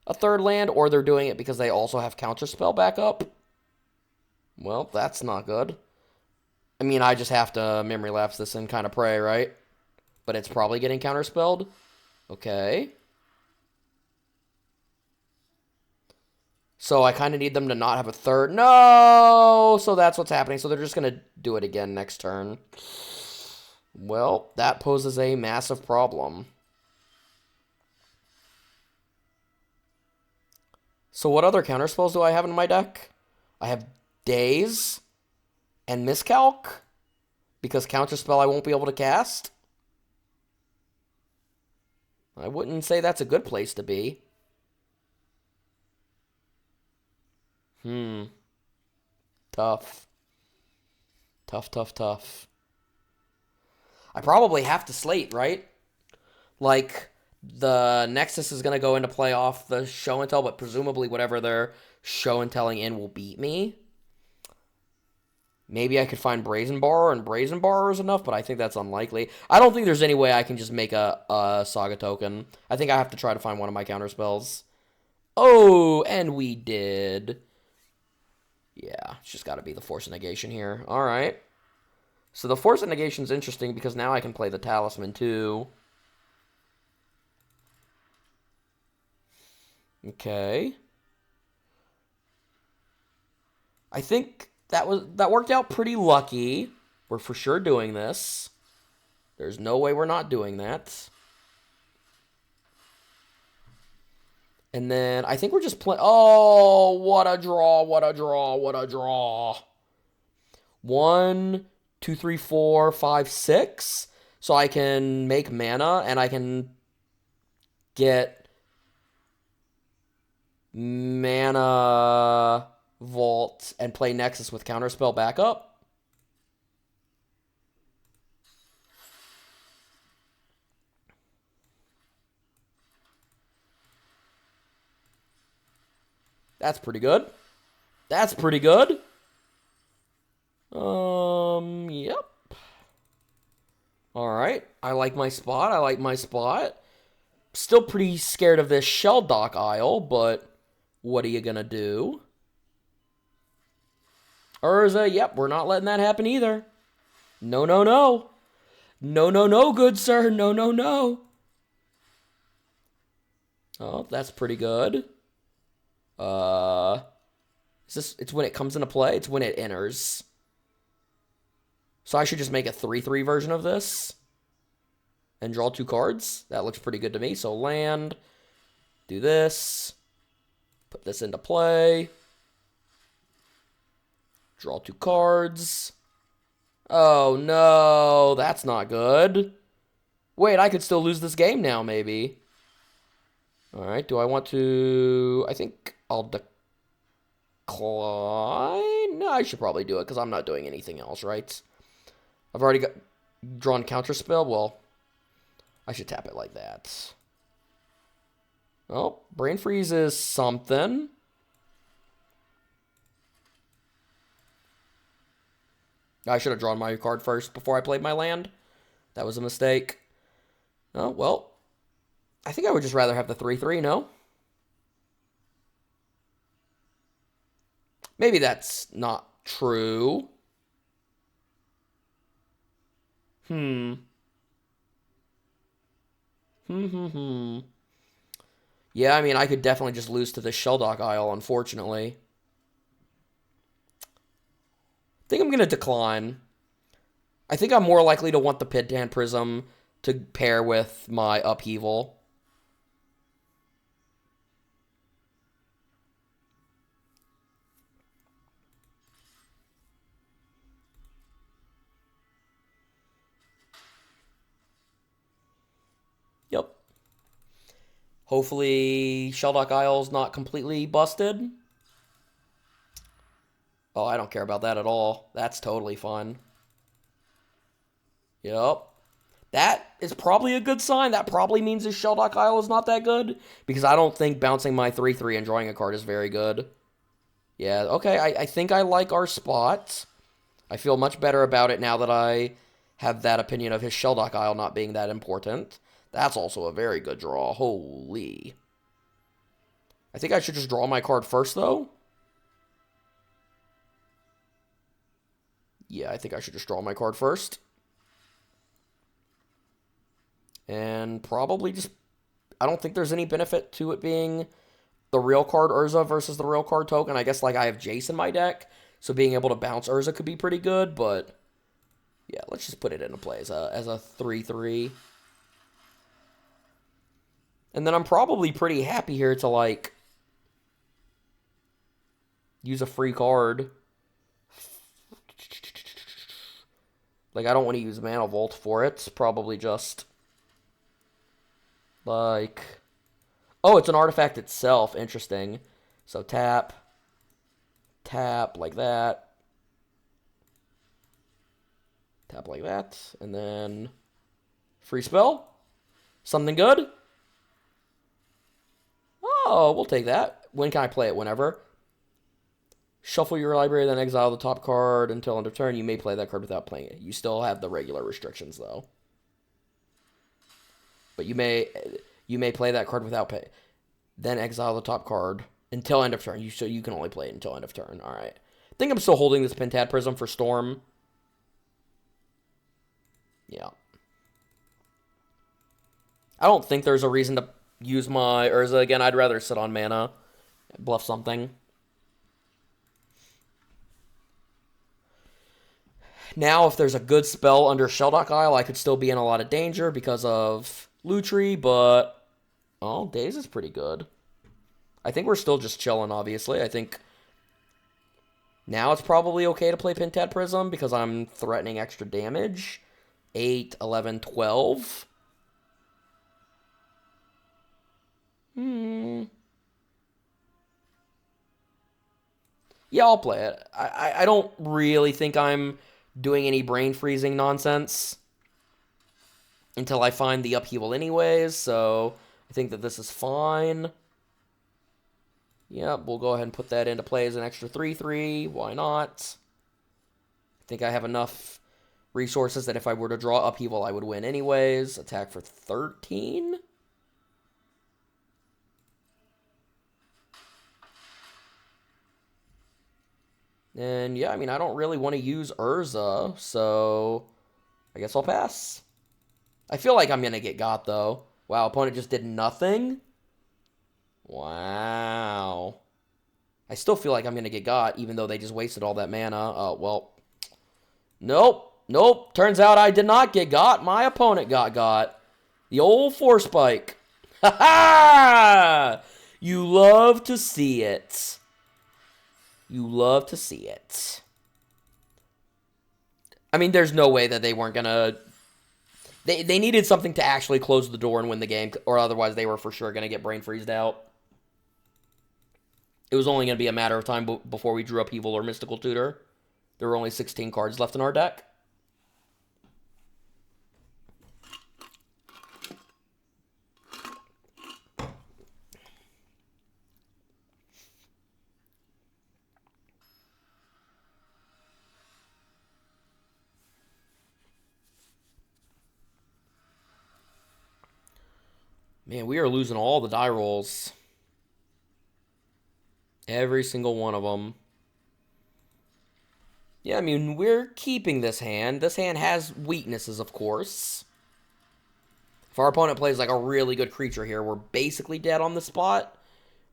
a third land, or they're doing it because they also have Counterspell backup? Well, that's not good. I mean, I just have to memory lapse this and kind of pray, right? But it's probably getting Counterspelled. Okay. So I kind of need them to not have a third. No! So that's what's happening. So they're just going to do it again next turn. Well, that poses a massive problem. So what other counterspells do I have in my deck? I have Daze and Miscalc, because counterspell I won't be able to cast. I wouldn't say that's a good place to be. Tough. Tough, tough, tough. I probably have to slate, right? Like, the Nexus is going to go into play off the show and tell, but presumably whatever they're show and telling in will beat me. Maybe I could find Brazen Borrower, and Brazen Borrower is enough, but I think that's unlikely. I don't think there's any way I can just make a Saga token. I think I have to try to find one of my counterspells. Oh, and we did. Yeah, it's just got to be the Force of Negation here. All right. So the Force of Negation is interesting because now I can play the Talisman too. Okay. I think that worked out pretty lucky. We're for sure doing this. There's no way we're not doing that. And then I think we're just playing. Oh, what a draw! What a draw! What a draw! 1, 2, 3, 4, 5, 6. So I can make mana and I can get mana vault and play Nexus with counterspell backup. That's pretty good. That's pretty good. Yep. All right. I like my spot. I like my spot. Still pretty scared of this Shelldock Isle, but what are you gonna do? Urza, yep, we're not letting that happen either. No, no, no. No, no, no, good sir. No, no, no. Oh, that's pretty good. It's when it comes into play? It's when it enters. So I should just make a 3/3 version of this. And draw 2 cards. That looks pretty good to me. So land. Do this. Put this into play. Draw 2 cards. Oh, no. That's not good. Wait, I could still lose this game now, maybe. Alright, do I want to... I think I'll decline. No, I should probably do it, because I'm not doing anything else, right? I've already drawn counterspell. Well, I should tap it like that. Oh, Brain Freeze is something. I should have drawn my card first before I played my land. That was a mistake. Oh, well. I think I would just rather have the 3/3, no? Maybe that's not true. Yeah, I mean, I could definitely just lose to this Shelldock Isle, unfortunately. I think I'm going to decline. I think I'm more likely to want the Pit-Dan Prism to pair with my Upheaval. Yep. Hopefully, Shelldock Isle's not completely busted. Oh, I don't care about that at all. That's totally fine. Yep. That is probably a good sign. That probably means his Shelldock Isle is not that good. Because I don't think bouncing my 3/3 and drawing a card is very good. Yeah, okay. I think I like our spot. I feel much better about it now that I have that opinion of his Shelldock Isle not being that important. That's also a very good draw. Holy. I think I should just draw my card first, though. Yeah, I think I should just draw my card first. And probably just... I don't think there's any benefit to it being the real card Urza versus the real card token. I guess, like, I have Jace in my deck, so being able to bounce Urza could be pretty good, but... Yeah, Yeah, let's just put it into play as a 3/3. And then I'm probably pretty happy here to, like, use a free card. Like, I don't want to use Mana Vault for it. Probably just, like... Oh, it's an artifact itself. Interesting. So tap, tap like that. Tap like that. And then free spell. Something good. Oh, we'll take that. When can I play it? Whenever. Shuffle your library, then exile the top card until end of turn. You may play that card without playing it. You still have the regular restrictions, though. But you may play that card without pay. Then exile the top card until end of turn. So you can only play it until end of turn. All right. I think I'm still holding this Pentad Prism for Storm. Yeah. I don't think there's a reason to use my Urza again. I'd rather sit on mana, bluff something. Now, if there's a good spell under Shelldock Isle, I could still be in a lot of danger because of Lutri, but... Oh, Daze is pretty good. I think we're still just chilling, obviously. I think now it's probably okay to play Pentad Prism because I'm threatening extra damage. 8, 11, 12. Yeah, I'll play it. I don't really think I'm doing any brain freezing nonsense until I find the upheaval anyways, so I think that this is fine. Yep, we'll go ahead and put that into play as an extra 3/3. Why not? I think I have enough resources that if I were to draw upheaval, I would win anyways. Attack for 13. And yeah, I mean, I don't really want to use Urza, so I guess I'll pass. I feel like I'm going to get got, though. Wow, opponent just did nothing? Wow. I still feel like I'm going to get got, even though they just wasted all that mana. Oh, well. Nope. Nope. Turns out I did not get got. My opponent got. The old Force Spike. Ha ha! You love to see it. You love to see it. I mean, there's no way that they weren't going to... They needed something to actually close the door and win the game, or otherwise they were for sure going to get brain freezed out. It was only going to be a matter of time before we drew Upheaval or Mystical Tutor. There were only 16 cards left in our deck. Man, we are losing all the die rolls. Every single one of them. Yeah, I mean, we're keeping this hand. This hand has weaknesses, of course. If our opponent plays like a really good creature here, we're basically dead on the spot.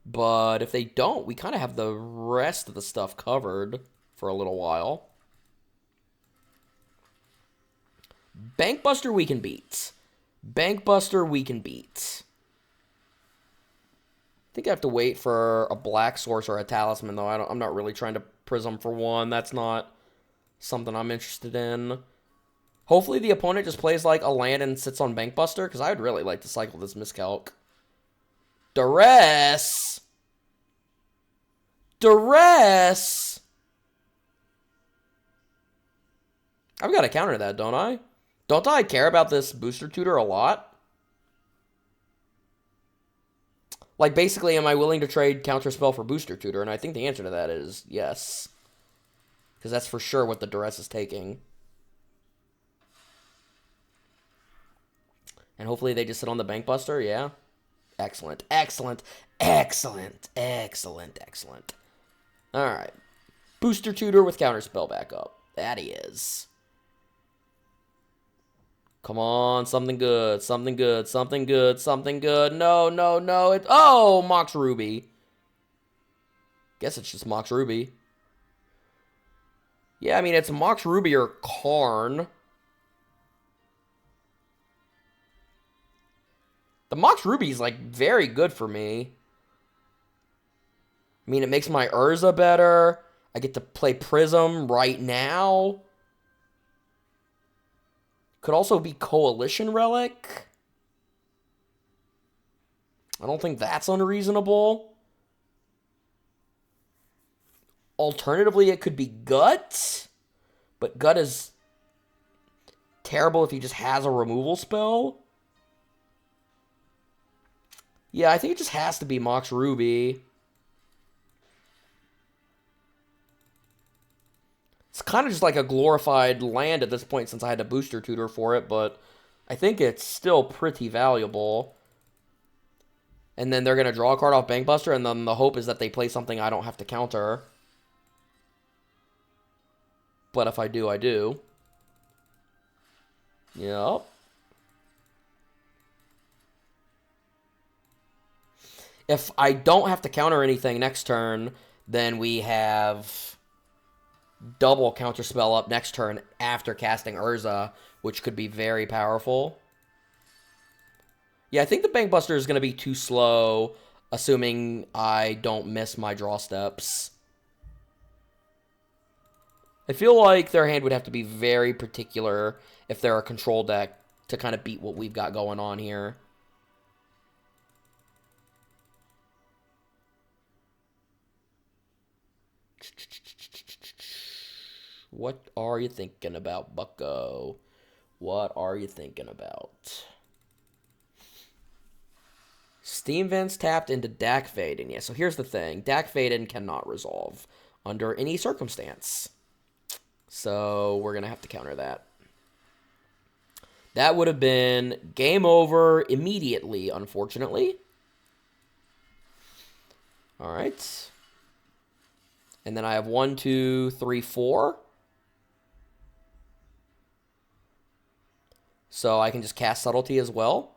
But if they don't, we kind of have the rest of the stuff covered for a little while. Bankbuster we can beat. Bankbuster we can beat. I think I have to wait for a black source or a talisman, though. I'm not really trying to prism for one. That's not something I'm interested in. Hopefully the opponent just plays like a land and sits on Bankbuster, because I would really like to cycle this miscalc. Duress! Duress! I've got to counter that, don't I? Don't I care about this booster tutor a lot? Like, basically, am I willing to trade Counterspell for Booster Tutor? And I think the answer to that is yes. Because that's for sure what the Duress is taking. And hopefully they just sit on the Bankbuster, yeah? Excellent, excellent, excellent, excellent, excellent. Alright. Booster Tutor with Counterspell back up. That he is. Come on, something good, something good, something good, something good. No, no, no. Oh, Mox Ruby. Guess it's just Mox Ruby. Yeah, I mean, it's Mox Ruby or Karn. The Mox Ruby is, like, very good for me. I mean, it makes my Urza better. I get to play Prism right now. Could also be Coalition Relic. I don't think that's unreasonable. Alternatively, it could be Gut. But Gut is terrible if he just has a removal spell. Yeah, I think it just has to be Mox Ruby. It's kind of just like a glorified land at this point since I had a booster tutor for it, but I think it's still pretty valuable. And then they're going to draw a card off Bankbuster, and then the hope is that they play something I don't have to counter. But if I do, I do. Yep. If I don't have to counter anything next turn, then we have double counterspell up next turn after casting Urza, which could be very powerful. Yeah, I think the Bankbuster is going to be too slow, assuming I don't miss my draw steps. I feel like their hand would have to be very particular if they're a control deck to kind of beat what we've got going on here. What are you thinking about, bucko? What are you thinking about? Steam Vents tapped into Dak Vaden. Yeah, so here's the thing. Dak Vaden cannot resolve under any circumstance. So we're going to have to counter that. That would have been game over immediately, unfortunately. All right. And then I have 1, 2, 3, 4. So I can just cast Subtlety as well.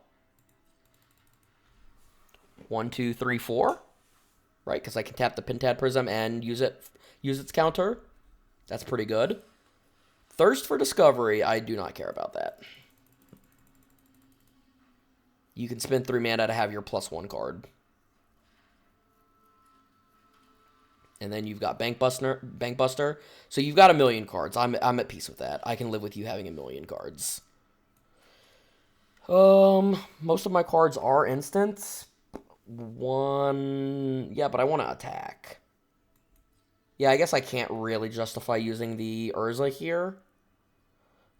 1, 2, 3, 4. Right, because I can tap the Pintad Prism and use its counter. That's pretty good. Thirst for Discovery, I do not care about that. You can spend 3 mana to have your +1 card. And then you've got Bankbuster. So you've got 1,000,000 cards. I'm at peace with that. I can live with you having 1,000,000 cards. Most of my cards are instants. Yeah, but I want to attack. Yeah, I guess I can't really justify using the Urza here.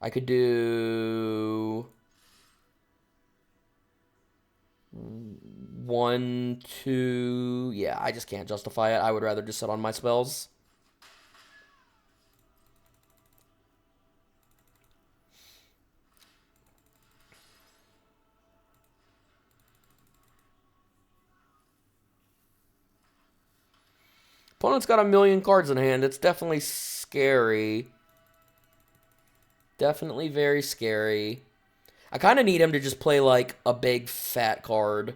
I could do 1, 2. Yeah, I just can't justify it. I would rather just sit on my spells. Opponent's got 1,000,000 cards in hand. It's definitely scary. Definitely very scary. I kind of need him to just play, like, a big, fat card.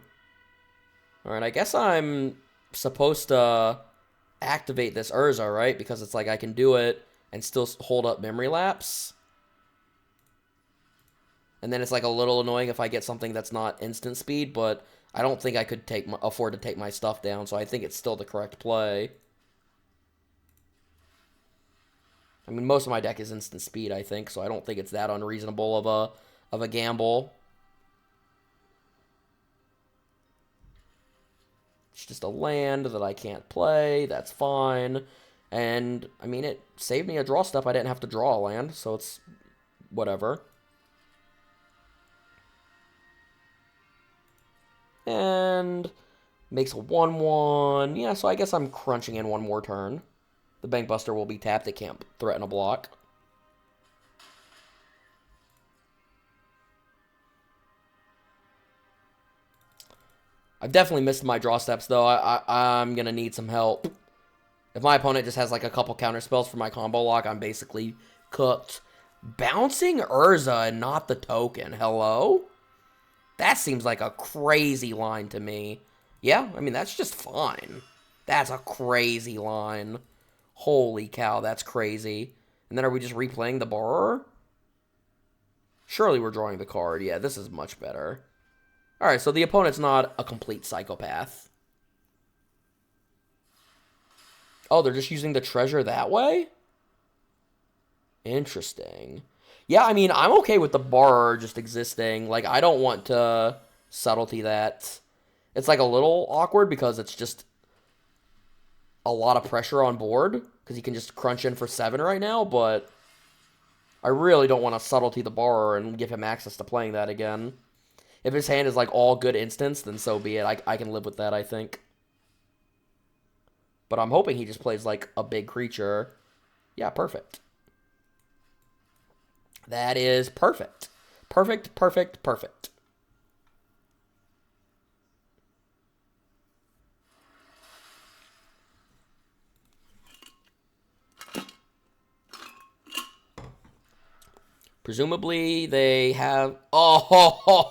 Alright, I guess I'm supposed to activate this Urza, right? Because it's like I can do it and still hold up Memory Lapse. And then it's, like, a little annoying if I get something that's not instant speed, but I don't think I could afford to take my stuff down, so I think it's still the correct play. I mean, most of my deck is instant speed, I think, so I don't think it's that unreasonable of a gamble. It's just a land that I can't play. That's fine. And, I mean, it saved me a draw step. I didn't have to draw a land, so it's whatever. And makes a 1/1. Yeah, so I guess I'm crunching in one more turn. The Bankbuster will be tapped. It can't threaten a block. I've definitely missed my draw steps, though. I'm going to need some help. If my opponent just has, like, a couple counter spells for my combo lock, I'm basically cooked. Bouncing Urza and not the token. Hello? That seems like a crazy line to me. Yeah, I mean, that's just fine. That's a crazy line. Holy cow, that's crazy. And then are we just replaying the Borrower? Surely we're drawing the card. Yeah, this is much better. Alright, so the opponent's not a complete psychopath. Oh, they're just using the treasure that way? Interesting. Yeah, I mean, I'm okay with the bar just existing. Like, I don't want to subtlety that. It's, like, a little awkward because it's just a lot of pressure on board. Because he can just crunch in for 7 right now, but I really don't want to subtlety the bar and give him access to playing that again. If his hand is, like, all good instants, then so be it. I can live with that, I think. But I'm hoping he just plays, like, a big creature. Yeah, perfect. That is perfect. Perfect, perfect, perfect. Presumably, they have... Oh,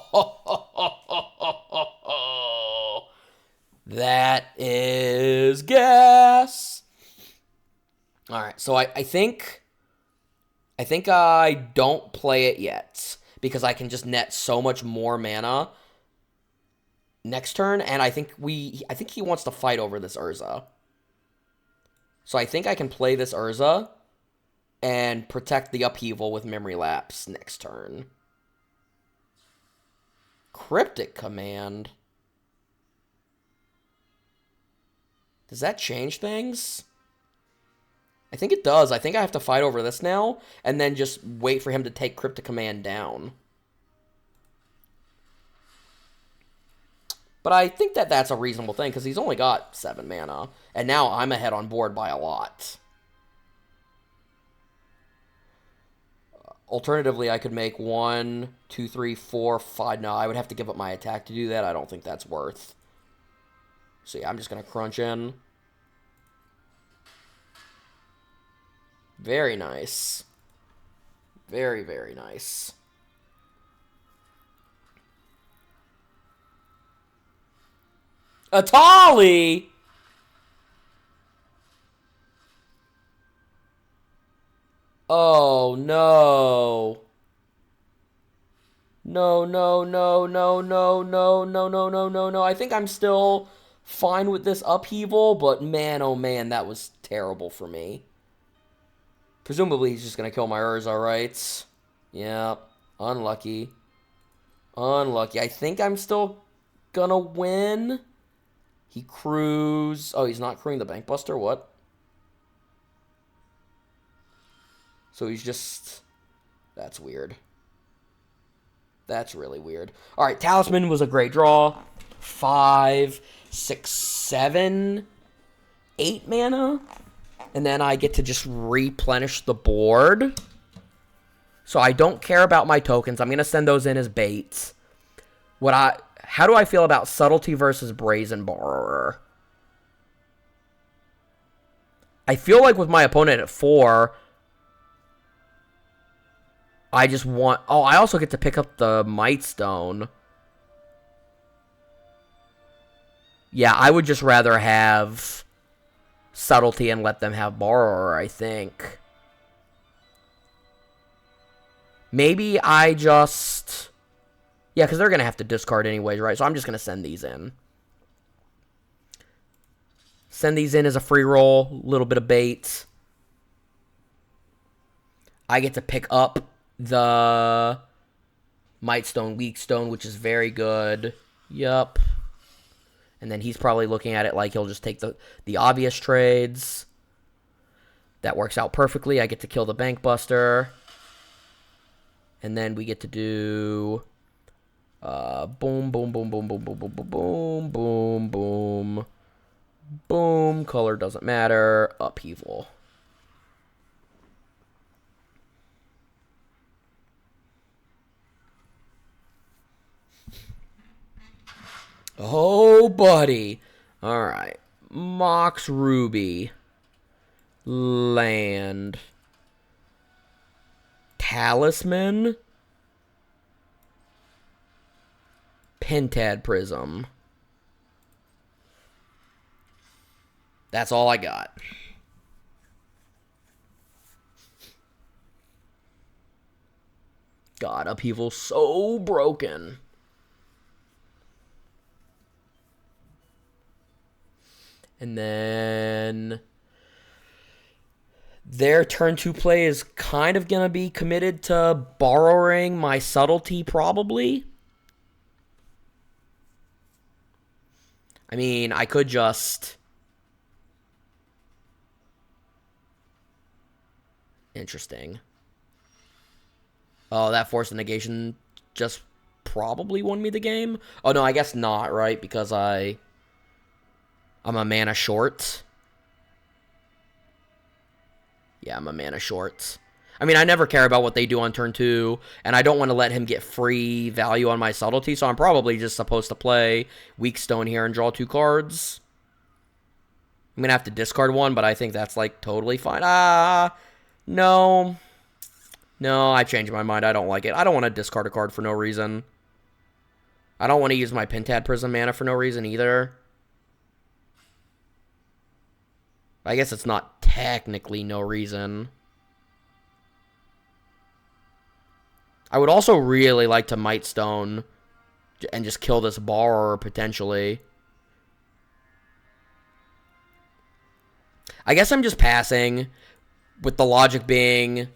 that is gas. All right, so I think I don't play it yet because I can just net so much more mana next turn, and I think he wants to fight over this Urza. So I think I can play this Urza and protect the upheaval with Memory Lapse next turn. Cryptic Command. Does that change things? I think it does. I think I have to fight over this now, and then just wait for him to take Cryptic Command down. But I think that that's a reasonable thing, because he's only got 7 mana, and now I'm ahead on board by a lot. Alternatively, I could make 1, 2, 3, 4, 5. No, I would have to give up my attack to do that. I don't think that's worth. So yeah, I'm just going to crunch in. Very nice. Very, very nice. Atali! Oh, no. No, no, no, no, no, no, no, no, no, no, no. I think I'm still fine with this upheaval, but man, oh man, that was terrible for me. Presumably, he's just going to kill my Urza, right? Yeah, unlucky. Unlucky. I think I'm still going to win. He crews... Oh, he's not crewing the Bankbuster? What? So he's just... That's weird. That's really weird. All right, Talisman was a great draw. 5, 6, 7, 8 mana. And then I get to just replenish the board. So I don't care about my tokens. I'm going to send those in as baits. How do I feel about Subtlety versus Brazen Borrower? I feel like with my opponent at 4, I just want... Oh, I also get to pick up the Mightstone. Yeah, I would just rather have Subtlety and let them have Borrower, I think. Maybe I just... Yeah, because they're going to have to discard anyways, right? So I'm just going to send these in. Send these in as a free roll. A little bit of bait. I get to pick up the Mightstone, Weakstone, which is very good. Yup. And then he's probably looking at it like he'll just take the obvious trades. That works out perfectly. I get to kill the Bankbuster. And then we get to do... boom, boom, boom, boom, boom, boom, boom, boom, boom, boom, boom. Boom. Color doesn't matter. Upheaval. Oh, buddy. All right. Mox Ruby. Land. Talisman. Pentad Prism. That's all I got. God, Upheaval's so broken. And then their turn 2 play is kind of going to be committed to borrowing my subtlety, probably. I mean, I could just... Interesting. Oh, that forced negation just probably won me the game. Oh, no, I guess not, right? Because I'm a mana short. Yeah, I'm a mana short. I mean, I never care about what they do on turn 2, and I don't want to let him get free value on my subtlety, so I'm probably just supposed to play Weak Stone here and draw 2 cards. I'm going to have to discard 1, but I think that's, like, totally fine. No. No, I changed my mind. I don't like it. I don't want to discard a card for no reason. I don't want to use my Pentad Prism mana for no reason either. I guess it's not technically no reason. I would also really like to Might Stone and just kill this Borrower, potentially. I guess I'm just passing, with the logic being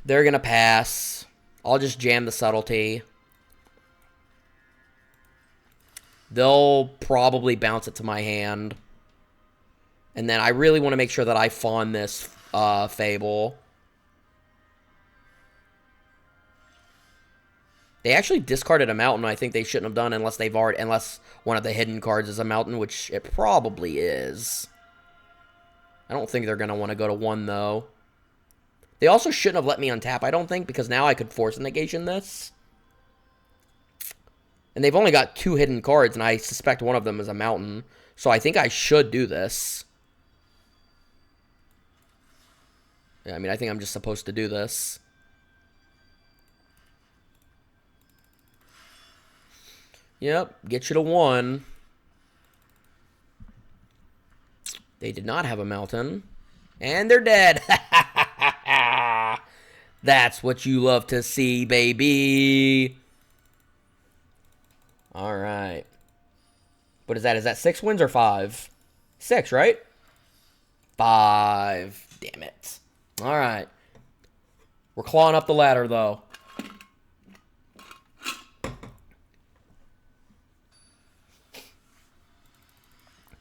they're going to pass. I'll just jam the Subtlety. They'll probably bounce it to my hand. And then I really want to make sure that I fawn this Fable. They actually discarded a Mountain. I think they shouldn't have done unless one of the hidden cards is a Mountain, which it probably is. I don't think they're going to want to go to 1, though. They also shouldn't have let me untap, I don't think, because now I could force negation this. And they've only got 2 hidden cards, and I suspect one of them is a Mountain. So I think I should do this. Yeah, I mean, I think I'm just supposed to do this. Yep, get you to 1. They did not have a Mountain. And they're dead. That's what you love to see, baby. All right. What is that? Is that 6 wins or 5? 6, right? 5. Damn it. All right. We're clawing up the ladder, though.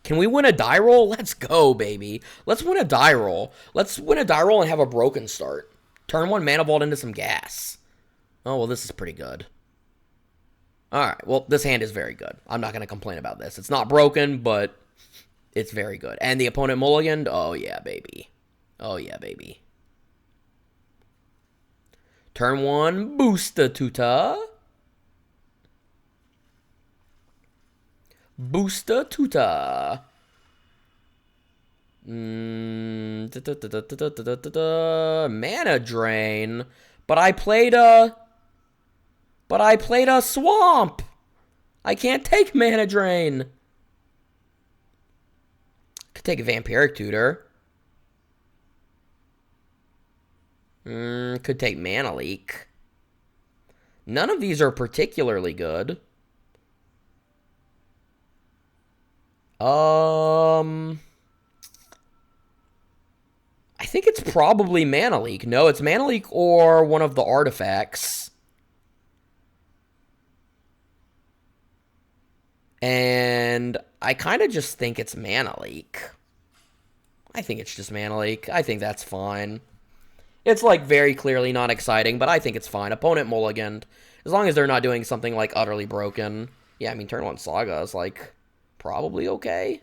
Can we win a die roll? Let's go, baby. Let's win a die roll. Let's win a die roll and have a broken start. Turn 1 Mana Vault into some gas. Oh, well, this is pretty good. Alright, well, this hand is very good. I'm not going to complain about this. It's not broken, but it's very good. And the opponent mulliganed? Oh, yeah, baby. Oh, yeah, baby. Turn 1, Boosta Tuta. Boosta Tuta. Mana Drain. But I played a Swamp. I can't take Mana Drain. Could take a Vampiric Tutor. Could take Mana Leak. None of these are particularly good. I think it's probably Mana Leak. No, it's Mana Leak or one of the artifacts. And I kind of just think it's Mana Leak. I think it's just Mana Leak. I think that's fine. It's, like, very clearly not exciting, but I think it's fine. Opponent mulliganed. As long as they're not doing something, like, utterly broken. Yeah, I mean, turn 1 Saga is, like, probably okay.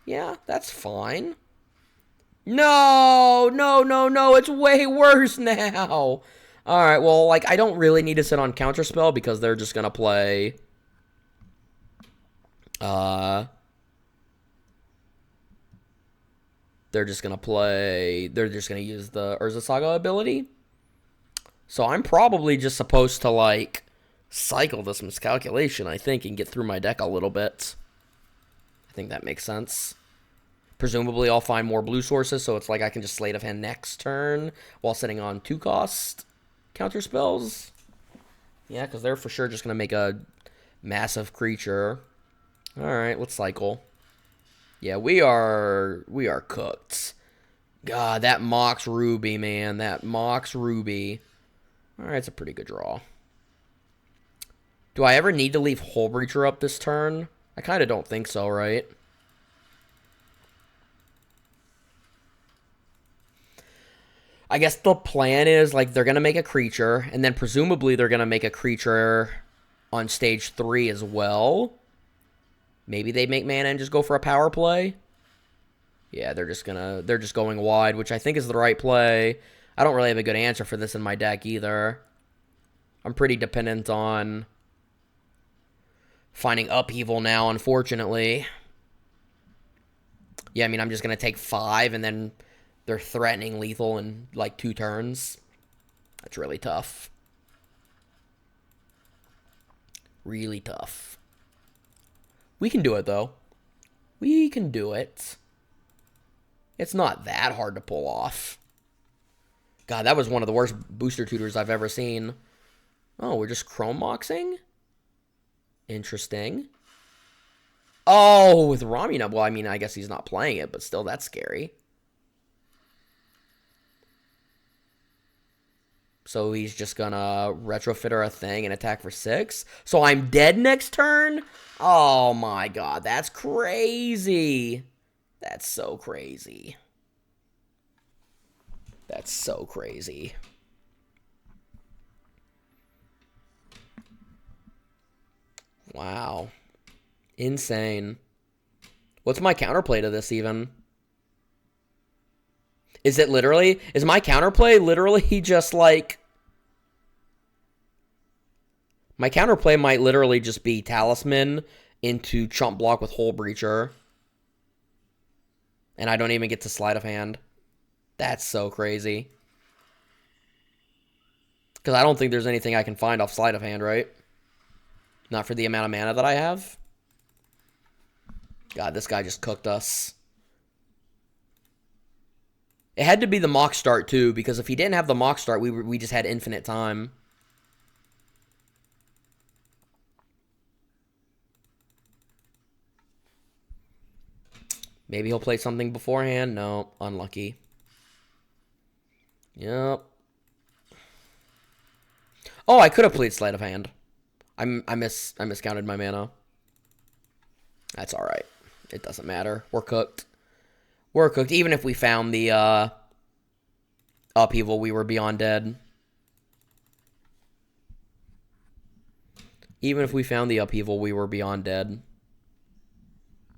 Yeah, that's fine. No, it's way worse now. Alright, well, like, I don't really need to sit on Counterspell because they're just gonna play... They're just gonna use the Urza Saga ability. So I'm probably just supposed to, like, cycle this Miscalculation, I think, and get through my deck a little bit. I think that makes sense. Presumably I'll find more blue sources, so it's like I can just Sleight of Hand next turn while sitting on 2-cost counterspells. Yeah, because they're for sure just going to make a massive creature. All right, let's cycle. Yeah, we are cooked. God, that Mox Ruby, man. That Mox Ruby. All right, it's a pretty good draw. Do I ever need to leave Hull Breacher up this turn? I kind of don't think so, right? I guess the plan is, like, they're going to make a creature, and then presumably they're going to make a creature on stage 3 as well. Maybe they make mana and just go for a power play. Yeah, they're just going wide, which I think is the right play. I don't really have a good answer for this in my deck either. I'm pretty dependent on finding upheaval now, unfortunately. Yeah, I mean, I'm just going to take 5, and then they're threatening lethal in, like, 2 turns. That's really tough. Really tough. We can do it, though. We can do it. It's not that hard to pull off. God, that was one of the worst booster tutors I've ever seen. Oh, we're just Chrome Moxing? Interesting. Oh, with Ramina. Well, I mean, I guess he's not playing it, but still, that's scary. So he's just gonna retrofit her a thing and attack for 6. So I'm dead next turn? Oh my god, that's crazy. That's so crazy. That's so crazy. Wow. Insane. What's my counterplay to this even? Is it literally... Is my counterplay literally just like... My counterplay might literally just be Talisman into Chump Block with Hull Breacher. And I don't even get to Sleight of Hand. That's so crazy. Because I don't think there's anything I can find off Sleight of Hand, right? Not for the amount of mana that I have. God, this guy just cooked us. It had to be the Mock Start, too, because if he didn't have the Mock Start, we just had infinite time. Maybe he'll play something beforehand. No, unlucky. Yep. Oh, I could have played Sleight of Hand. I miscounted my mana. That's all right. It doesn't matter. We're cooked. We're cooked. Even if we found the upheaval, we were beyond dead. Even if we found the upheaval, we were beyond dead.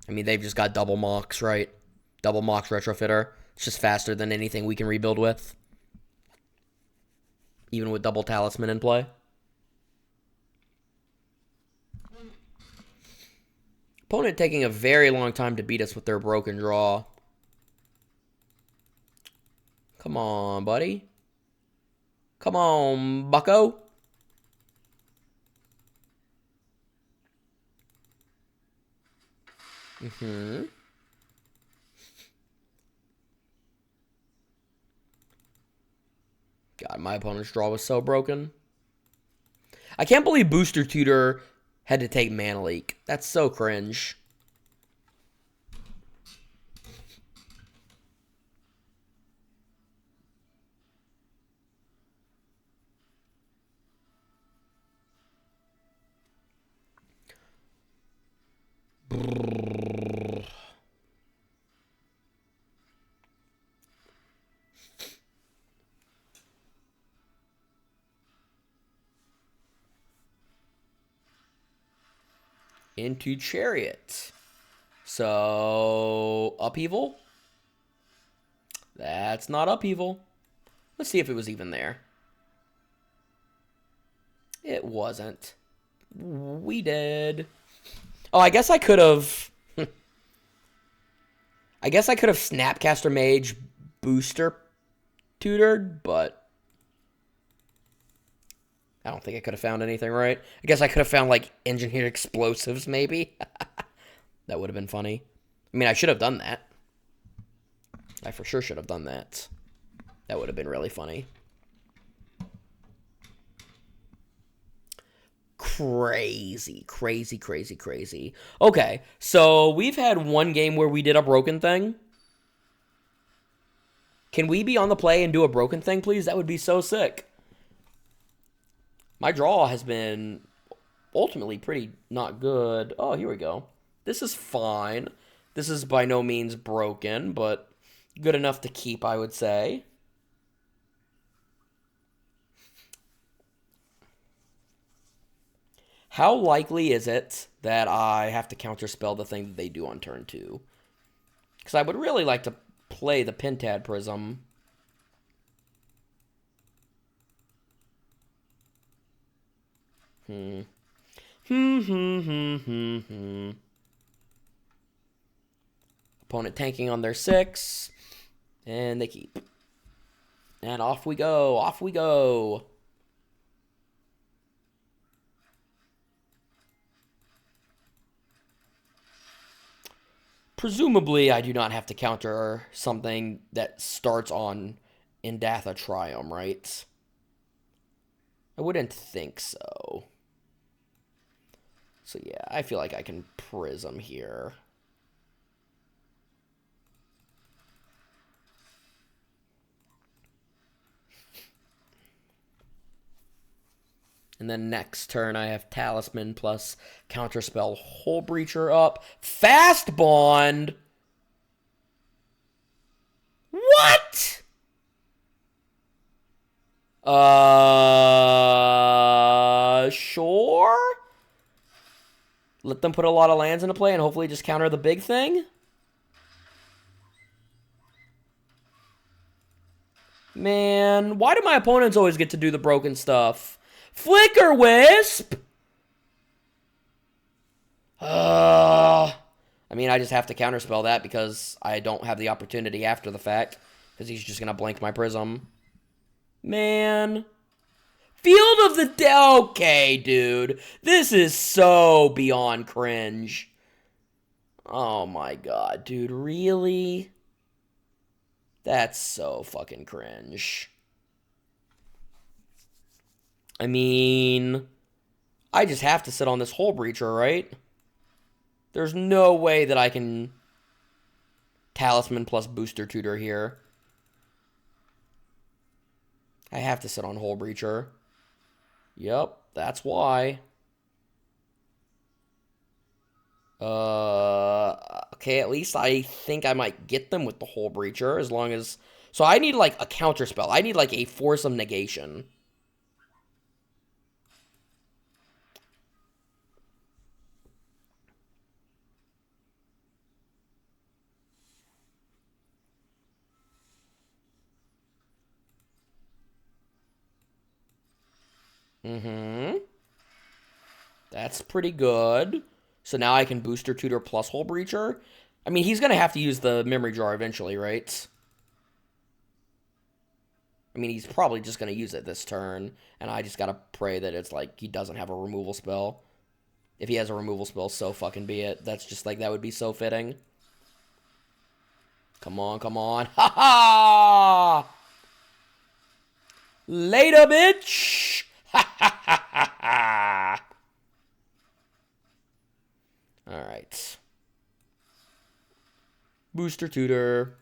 I mean, they've just got double Mox, right? Double Mox Retrofitter. It's just faster than anything we can rebuild with. Even with double Talisman in play. Opponent taking a very long time to beat us with their broken draw. Come on, buddy. Come on, bucko. God, my opponent's draw was so broken. I can't believe Booster Tutor had to take Mana Leak. That's so cringe. Into Chariot. So, upheaval? That's not upheaval. Let's see if it was even there. It wasn't. We did. Oh, I guess I could have... I guess I could have Snapcaster Mage Booster Tutored, but... I don't think I could have found anything right. I guess I could have found, like, Engineered Explosives, maybe. That would have been funny. I mean, I should have done that. I for sure should have done that. That would have been really funny. crazy, crazy, crazy, crazy. Okay, so we've had one game where we did a broken thing. Can we be on the play and do a broken thing, please? That would be so sick. My draw has been ultimately pretty not good. Oh, here we go. This is fine. This is by no means broken, but good enough to keep, I would say. How likely is it that I have to counterspell the thing that they do on turn 2? Because I would really like to play the Pentad Prism. Opponent tanking on their 6. And they keep. And off we go. Off we go. Presumably, I do not have to counter something that starts on Indatha Triumph, right? I wouldn't think so. So yeah, I feel like I can Prism here. And then next turn, I have Talisman plus Counterspell Hullbreacher up. Fast Bond! What? Sure? Let them put a lot of lands into play and hopefully just counter the big thing? Man, why do my opponents always get to do the broken stuff? Flicker Wisp! I mean, I just have to counterspell that because I don't have the opportunity after the fact. Because he's just going to blank my Prism. Man. Field of the Dead. Okay, dude. This is so beyond cringe. Oh my god, dude. Really? That's so fucking cringe. I mean, I just have to sit on this Hullbreacher, right? There's no way that I can Talisman plus Booster Tutor here. I have to sit on Hullbreacher. Yep, that's why. Okay, at least I think I might get them with the Hullbreacher as long as... So I need, like, a counterspell. I need, like, a Foursome Negation. That's pretty good. So now I can Booster Tutor plus Hullbreacher. I mean, he's going to have to use the Memory Jar eventually, right? I mean, he's probably just going to use it this turn. And I just got to pray that it's like he doesn't have a removal spell. If he has a removal spell, so fucking be it. That's just like, that would be so fitting. Come on, come on. Ha ha! Later, bitch! Ha ha ha ha ha! Alright. Booster Tutor.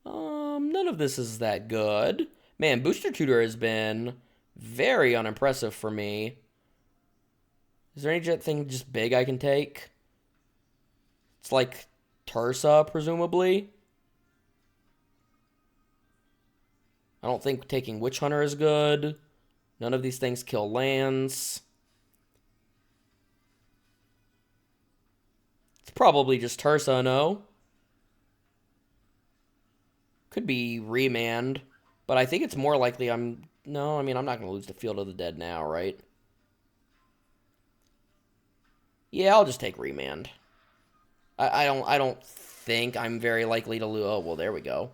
None of this is that good. Man, Booster Tutor has been very unimpressive for me. Is there anything just big I can take? It's like Tursa, presumably. I don't think taking Witch Hunter is good. None of these things kill lands. It's probably just Tursa, no? Could be Remand. But I think it's more likely No, I mean, I'm not going to lose the Field of the Dead now, right? Yeah, I'll just take Remand. I don't think I'm very likely to lose. Oh, well, there we go.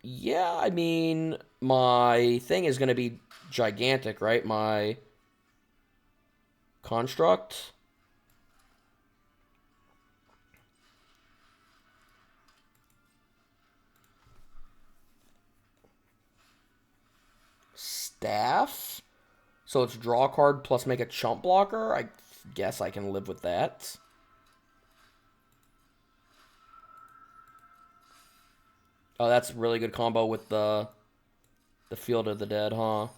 Yeah, I mean, my thing is going to be gigantic, right? My construct. Staff. So it's draw a card plus make a chump blocker. I guess I can live with that. Oh, that's a really good combo with the Field of the Dead, huh?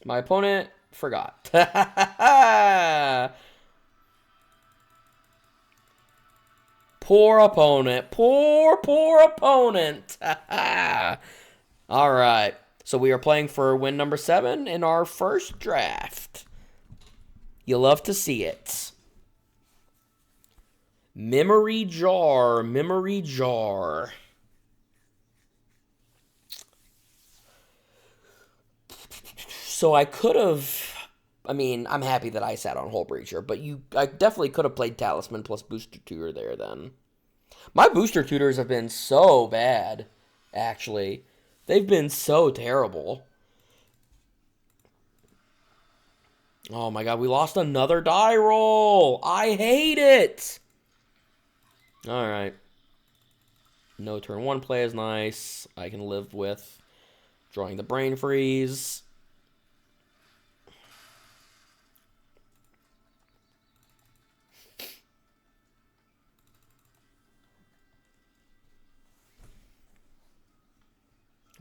My opponent forgot. Poor opponent. Poor opponent. All right. So we are playing for win number 7 in our first draft. You love to see it. Memory jar. Memory jar. So I could have... I mean, I'm happy that I sat on Hull Breacher, but I definitely could have played Talisman plus Booster Tutor there then. My Booster Tutors have been so bad, actually. They've been so terrible. Oh my god, we lost another die roll. I hate it. Alright. No turn 1 play is nice. I can live with drawing the Brain Freeze.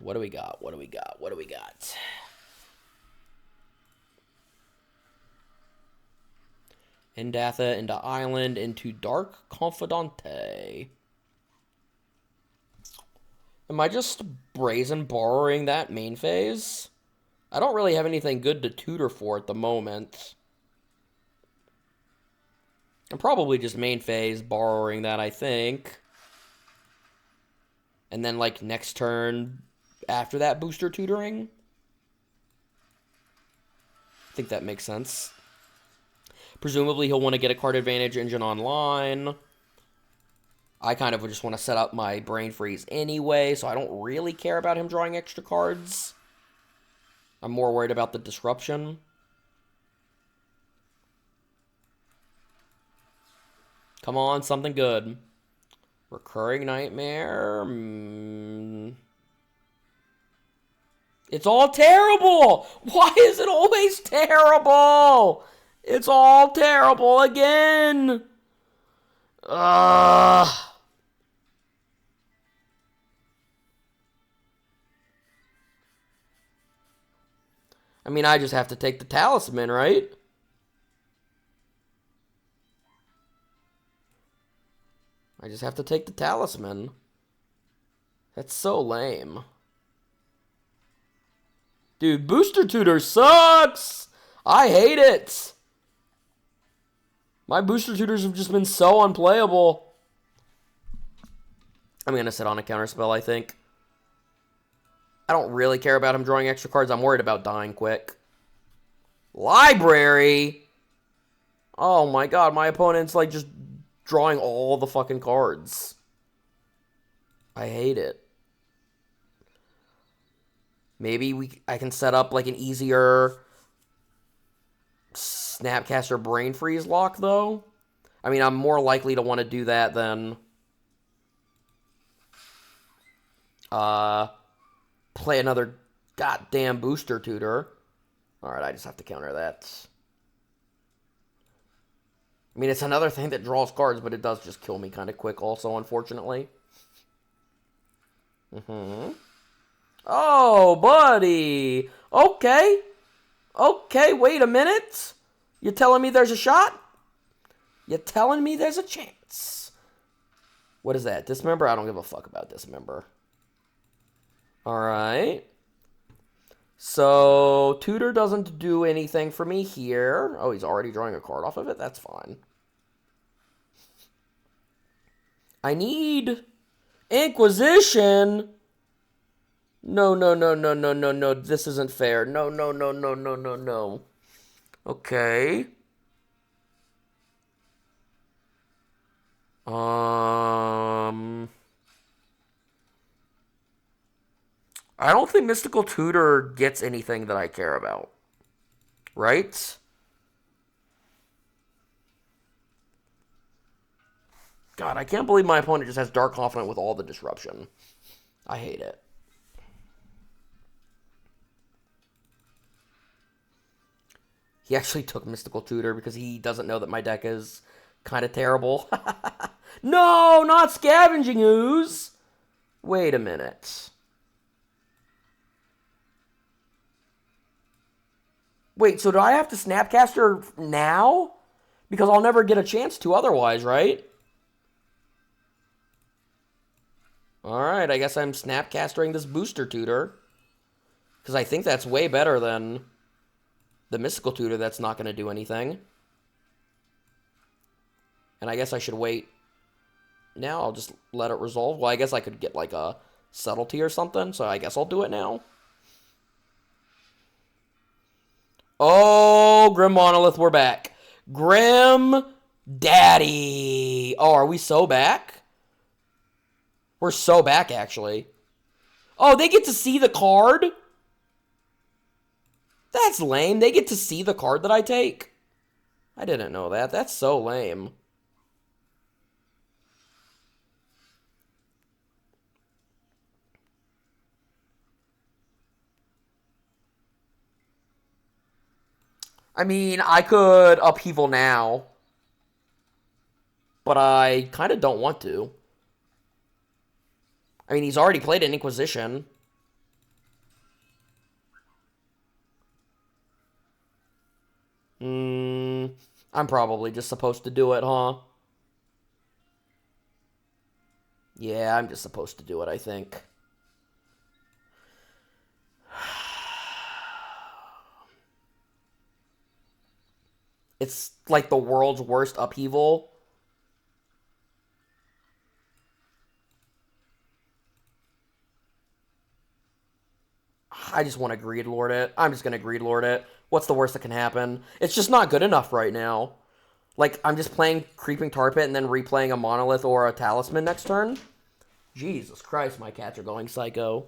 What do we got? What do we got? What do we got? Indatha into Island into Dark Confidante. Am I just brazen borrowing that main phase? I don't really have anything good to tutor for at the moment. I'm probably just main phase borrowing that, I think. And then, like, next turn after that booster tutoring. I think that makes sense. Presumably he'll want to get a card advantage engine online. I kind of just want to set up my Brain Freeze anyway, so I don't really care about him drawing extra cards. I'm more worried about the disruption. Come on, something good. Recurring Nightmare. It's all terrible! Why is it always terrible? It's all terrible again! Ugh. I mean, I just have to take the Talisman, right? I just have to take the Talisman. That's so lame. Dude, Booster Tutor sucks! I hate it! My Booster Tutors have just been so unplayable. I'm going to sit on a counterspell, I think. I don't really care about him drawing extra cards. I'm worried about dying quick. Library? Oh my god, my opponent's like just drawing all the fucking cards. I hate it. Maybe I can set up like an easier Snapcaster Brain Freeze lock, though. I mean, I'm more likely to want to do that than play another goddamn Booster Tutor. Alright, I just have to counter that. I mean, it's another thing that draws cards, but it does just kill me kind of quick also, unfortunately. Oh, buddy. Okay. Okay, wait a minute. You telling me there's a shot? You telling me there's a chance? What is that? Dismember? I don't give a fuck about Dismember. Alright. So, Tutor doesn't do anything for me here. Oh, he's already drawing a card off of it? That's fine. I need Inquisition. No, no, no, no, no, no, no. This isn't fair. No, no, no, no, no, no, no. Okay. I don't think Mystical Tutor gets anything that I care about. Right? God, I can't believe my opponent just has Dark Confidant with all the disruption. I hate it. He actually took Mystical Tutor because he doesn't know that my deck is kind of terrible. No, not Scavenging Ooze! Wait a minute. Wait, so do I have to Snapcaster now? Because I'll never get a chance to otherwise, right? Alright, I guess I'm Snapcastering this Booster Tutor. Because I think that's way better than the Mystical Tutor that's not going to do anything. And I guess I should wait. Now I'll just let it resolve. Well, I guess I could get like a Subtlety or something, so I guess I'll do it now. Oh, Grim Monolith, we're back. Grim Daddy. Oh, are we so back? We're so back, actually. Oh, they get to see the card? That's lame. They get to see the card that I take? I didn't know that. That's so lame. I mean, I could Upheaval now. But I kind of don't want to. I mean, he's already played an Inquisition. I'm probably just supposed to do it, huh? Yeah, I'm just supposed to do it, I think. It's like the world's worst Upheaval. I just want to Greed Lord it. I'm just going to Greed Lord it. What's the worst that can happen? It's just not good enough right now. Like, I'm just playing Creeping Tar Pit and then replaying a Monolith or a Talisman next turn. Jesus Christ, my cats are going psycho.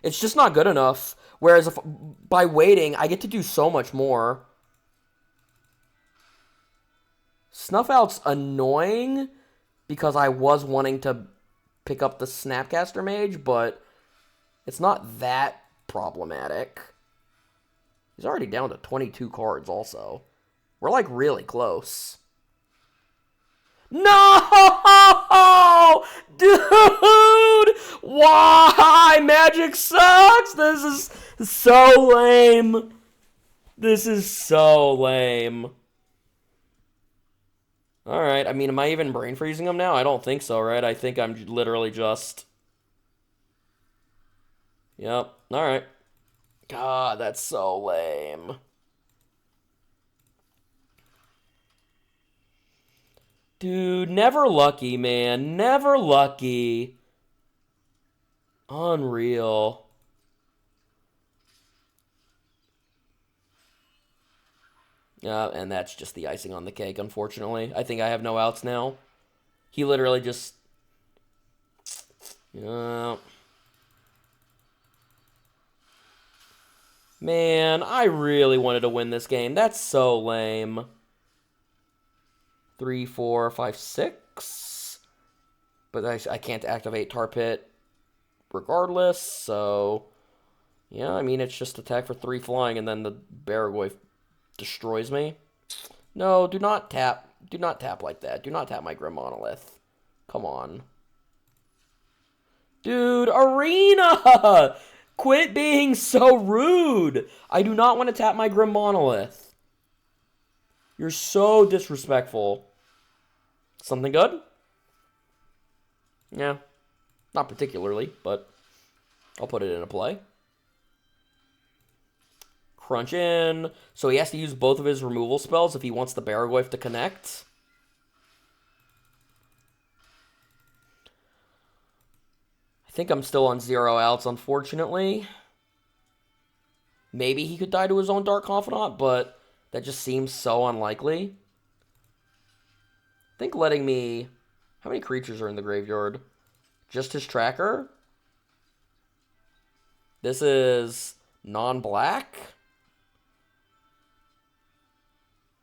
It's just not good enough. Whereas if, by waiting, I get to do so much more. Snuff Out's annoying because I was wanting to pick up the Snapcaster Mage, but it's not that problematic. He's already down to 22 cards also. We're like really close. No! Dude! Why? Magic sucks! This is so lame. This is so lame. Alright, I mean, am I even brain freezing him now? I don't think so, right? I think I'm literally just... Yep, alright. God, that's so lame. Dude, never lucky, man. Never lucky. Unreal. And that's just the icing on the cake, unfortunately. I think I have no outs now. He literally just... Man, I really wanted to win this game. That's so lame. 3, 4, 5, 6. But I can't activate Tar Pit regardless, so... Yeah, I mean, it's just attack for 3 flying, and then the Baragoy destroys me. No, do not tap. Do not tap like that. Do not tap my Grim Monolith. Come on. Dude, Arena! Quit being so rude! I do not want to tap my Grim Monolith. You're so disrespectful. Something good? Yeah. Not particularly, but I'll put it in a play. Crunch in. So he has to use both of his removal spells if he wants the Baragoyf to connect. I think I'm still on 0 outs, unfortunately. Maybe he could die to his own Dark Confidant, but that just seems so unlikely. I think letting me... How many creatures are in the graveyard? Just his tracker? This is non-black?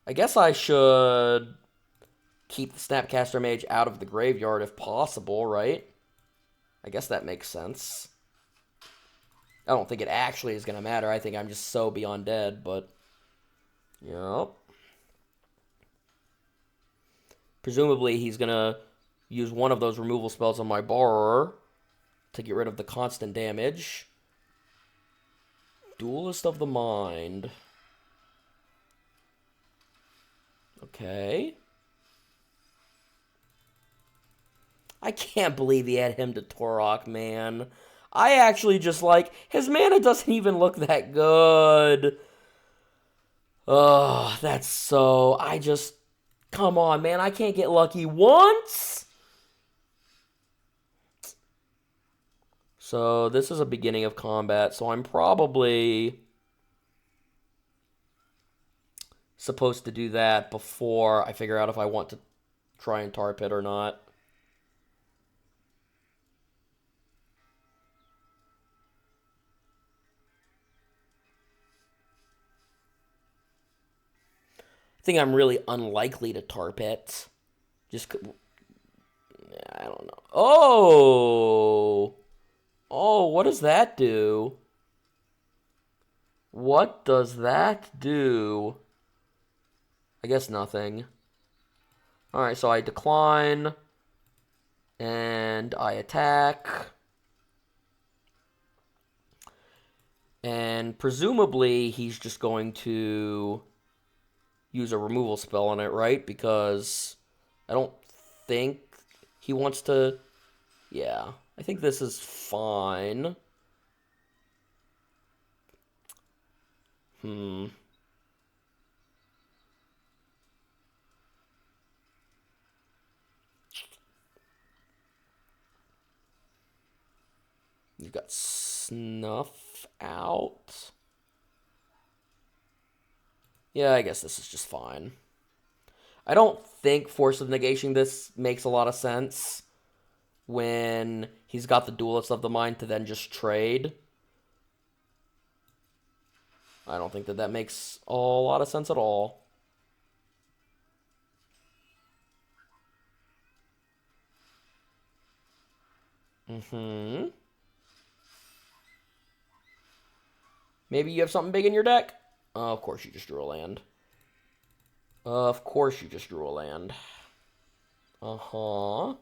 I guess I should keep the Snapcaster Mage out of the graveyard if possible, right? I guess that makes sense. I don't think it actually is going to matter. I think I'm just so beyond dead, but Yep. Presumably, he's going to use one of those removal spells on my borrower to get rid of the constant damage. Duelist of the Mind. Okay. I can't believe he had him to Torok, man. I actually just like... His mana doesn't even look that good. Ugh, that's so... I just... Come on, man. I can't get lucky once. So this is a beginning of combat. So I'm probably supposed to do that before I figure out if I want to try and tar pit or not. I think I'm really unlikely to tar pit. Just... I don't know. Oh! Oh, what does that do? What does that do? I guess nothing. Alright, so I decline. And I attack. And presumably he's just going to use a removal spell on it, right? Because I don't think he wants to... Yeah, I think this is fine. You've got Snuff out. Yeah, I guess this is just fine. I don't think Force of Negation this makes a lot of sense when he's got the Duelist of the Mind to then just trade. I don't think that that makes a lot of sense at all. Maybe you have something big in your deck? Of course you just drew a land. Of course you just drew a land. Uh-huh.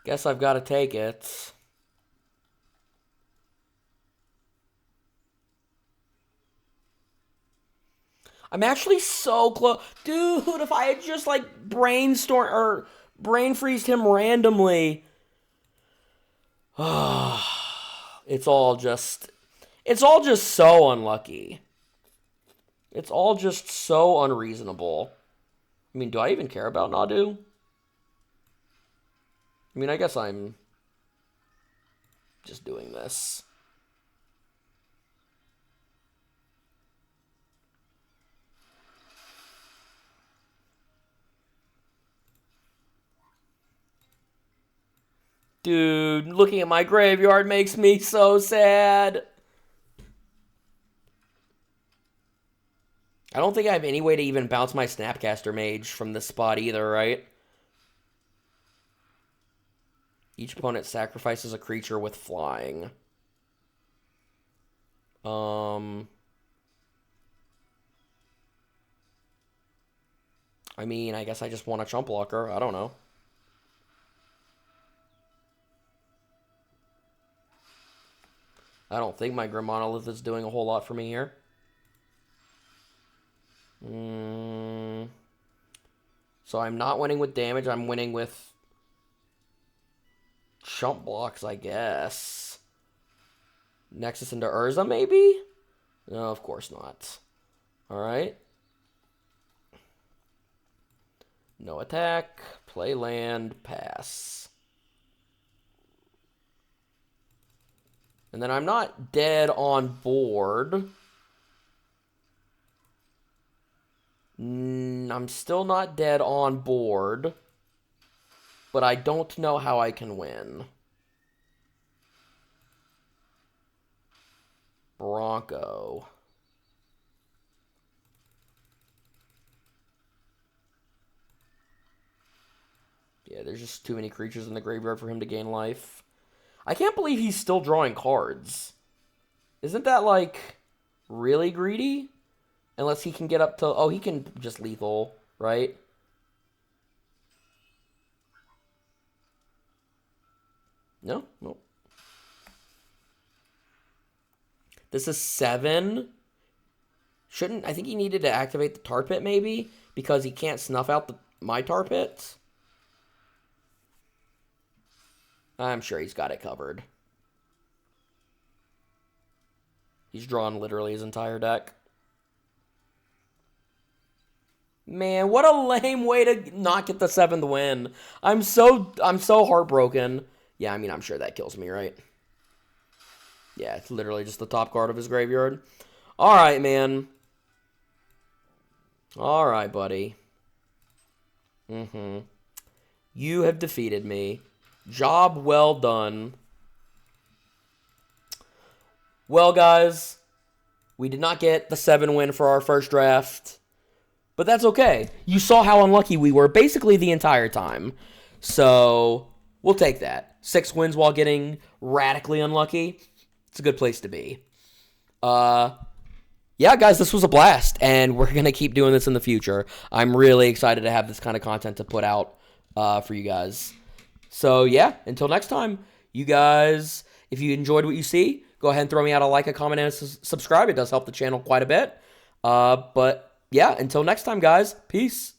Guess I've got to take it. I'm actually so close. Dude, if I had just, like, brainstorm or brain freezed him randomly. It's all just so unlucky. It's all just so unreasonable. I mean, do I even care about Nadu? I mean, I guess I'm just doing this. Dude, looking at my graveyard makes me so sad. I don't think I have any way to even bounce my Snapcaster Mage from this spot either, right? Each opponent sacrifices a creature with flying. I mean, I guess I just want a chump blocker. I don't know. I don't think my Grim Monolith is doing a whole lot for me here. So I'm not winning with damage. I'm winning with chump blocks, I guess. Nexus into Urza, maybe? No, of course not. Alright. No attack. Play land. Pass. And then I'm not dead on board. I'm still not dead on board. But I don't know how I can win. Bronco. Yeah, there's just too many creatures in the graveyard for him to gain life. I can't believe he's still drawing cards. Isn't that, like, really greedy? Unless he can get up to... Oh, he can just lethal, right? No? Nope. This is 7. Shouldn't... I think he needed to activate the tar pit, maybe? Because he can't snuff out my tar pits. I'm sure he's got it covered. He's drawn literally his entire deck. Man, what a lame way to not get the 7th win. I'm so heartbroken. Yeah, I mean, I'm sure that kills me, right? Yeah, it's literally just the top card of his graveyard. All right, man. All right, buddy. You have defeated me. Job well done. Well, guys, we did not get the 7 win for our first draft. But that's okay. You saw how unlucky we were basically the entire time. So, we'll take that. 6 wins while getting radically unlucky. It's a good place to be. Yeah, guys, this was a blast. And we're going to keep doing this in the future. I'm really excited to have this kind of content to put out for you guys. So, yeah, until next time, you guys, if you enjoyed what you see, go ahead and throw me out a like, a comment, and a subscribe. It does help the channel quite a bit. But... yeah, until next time, guys. Peace.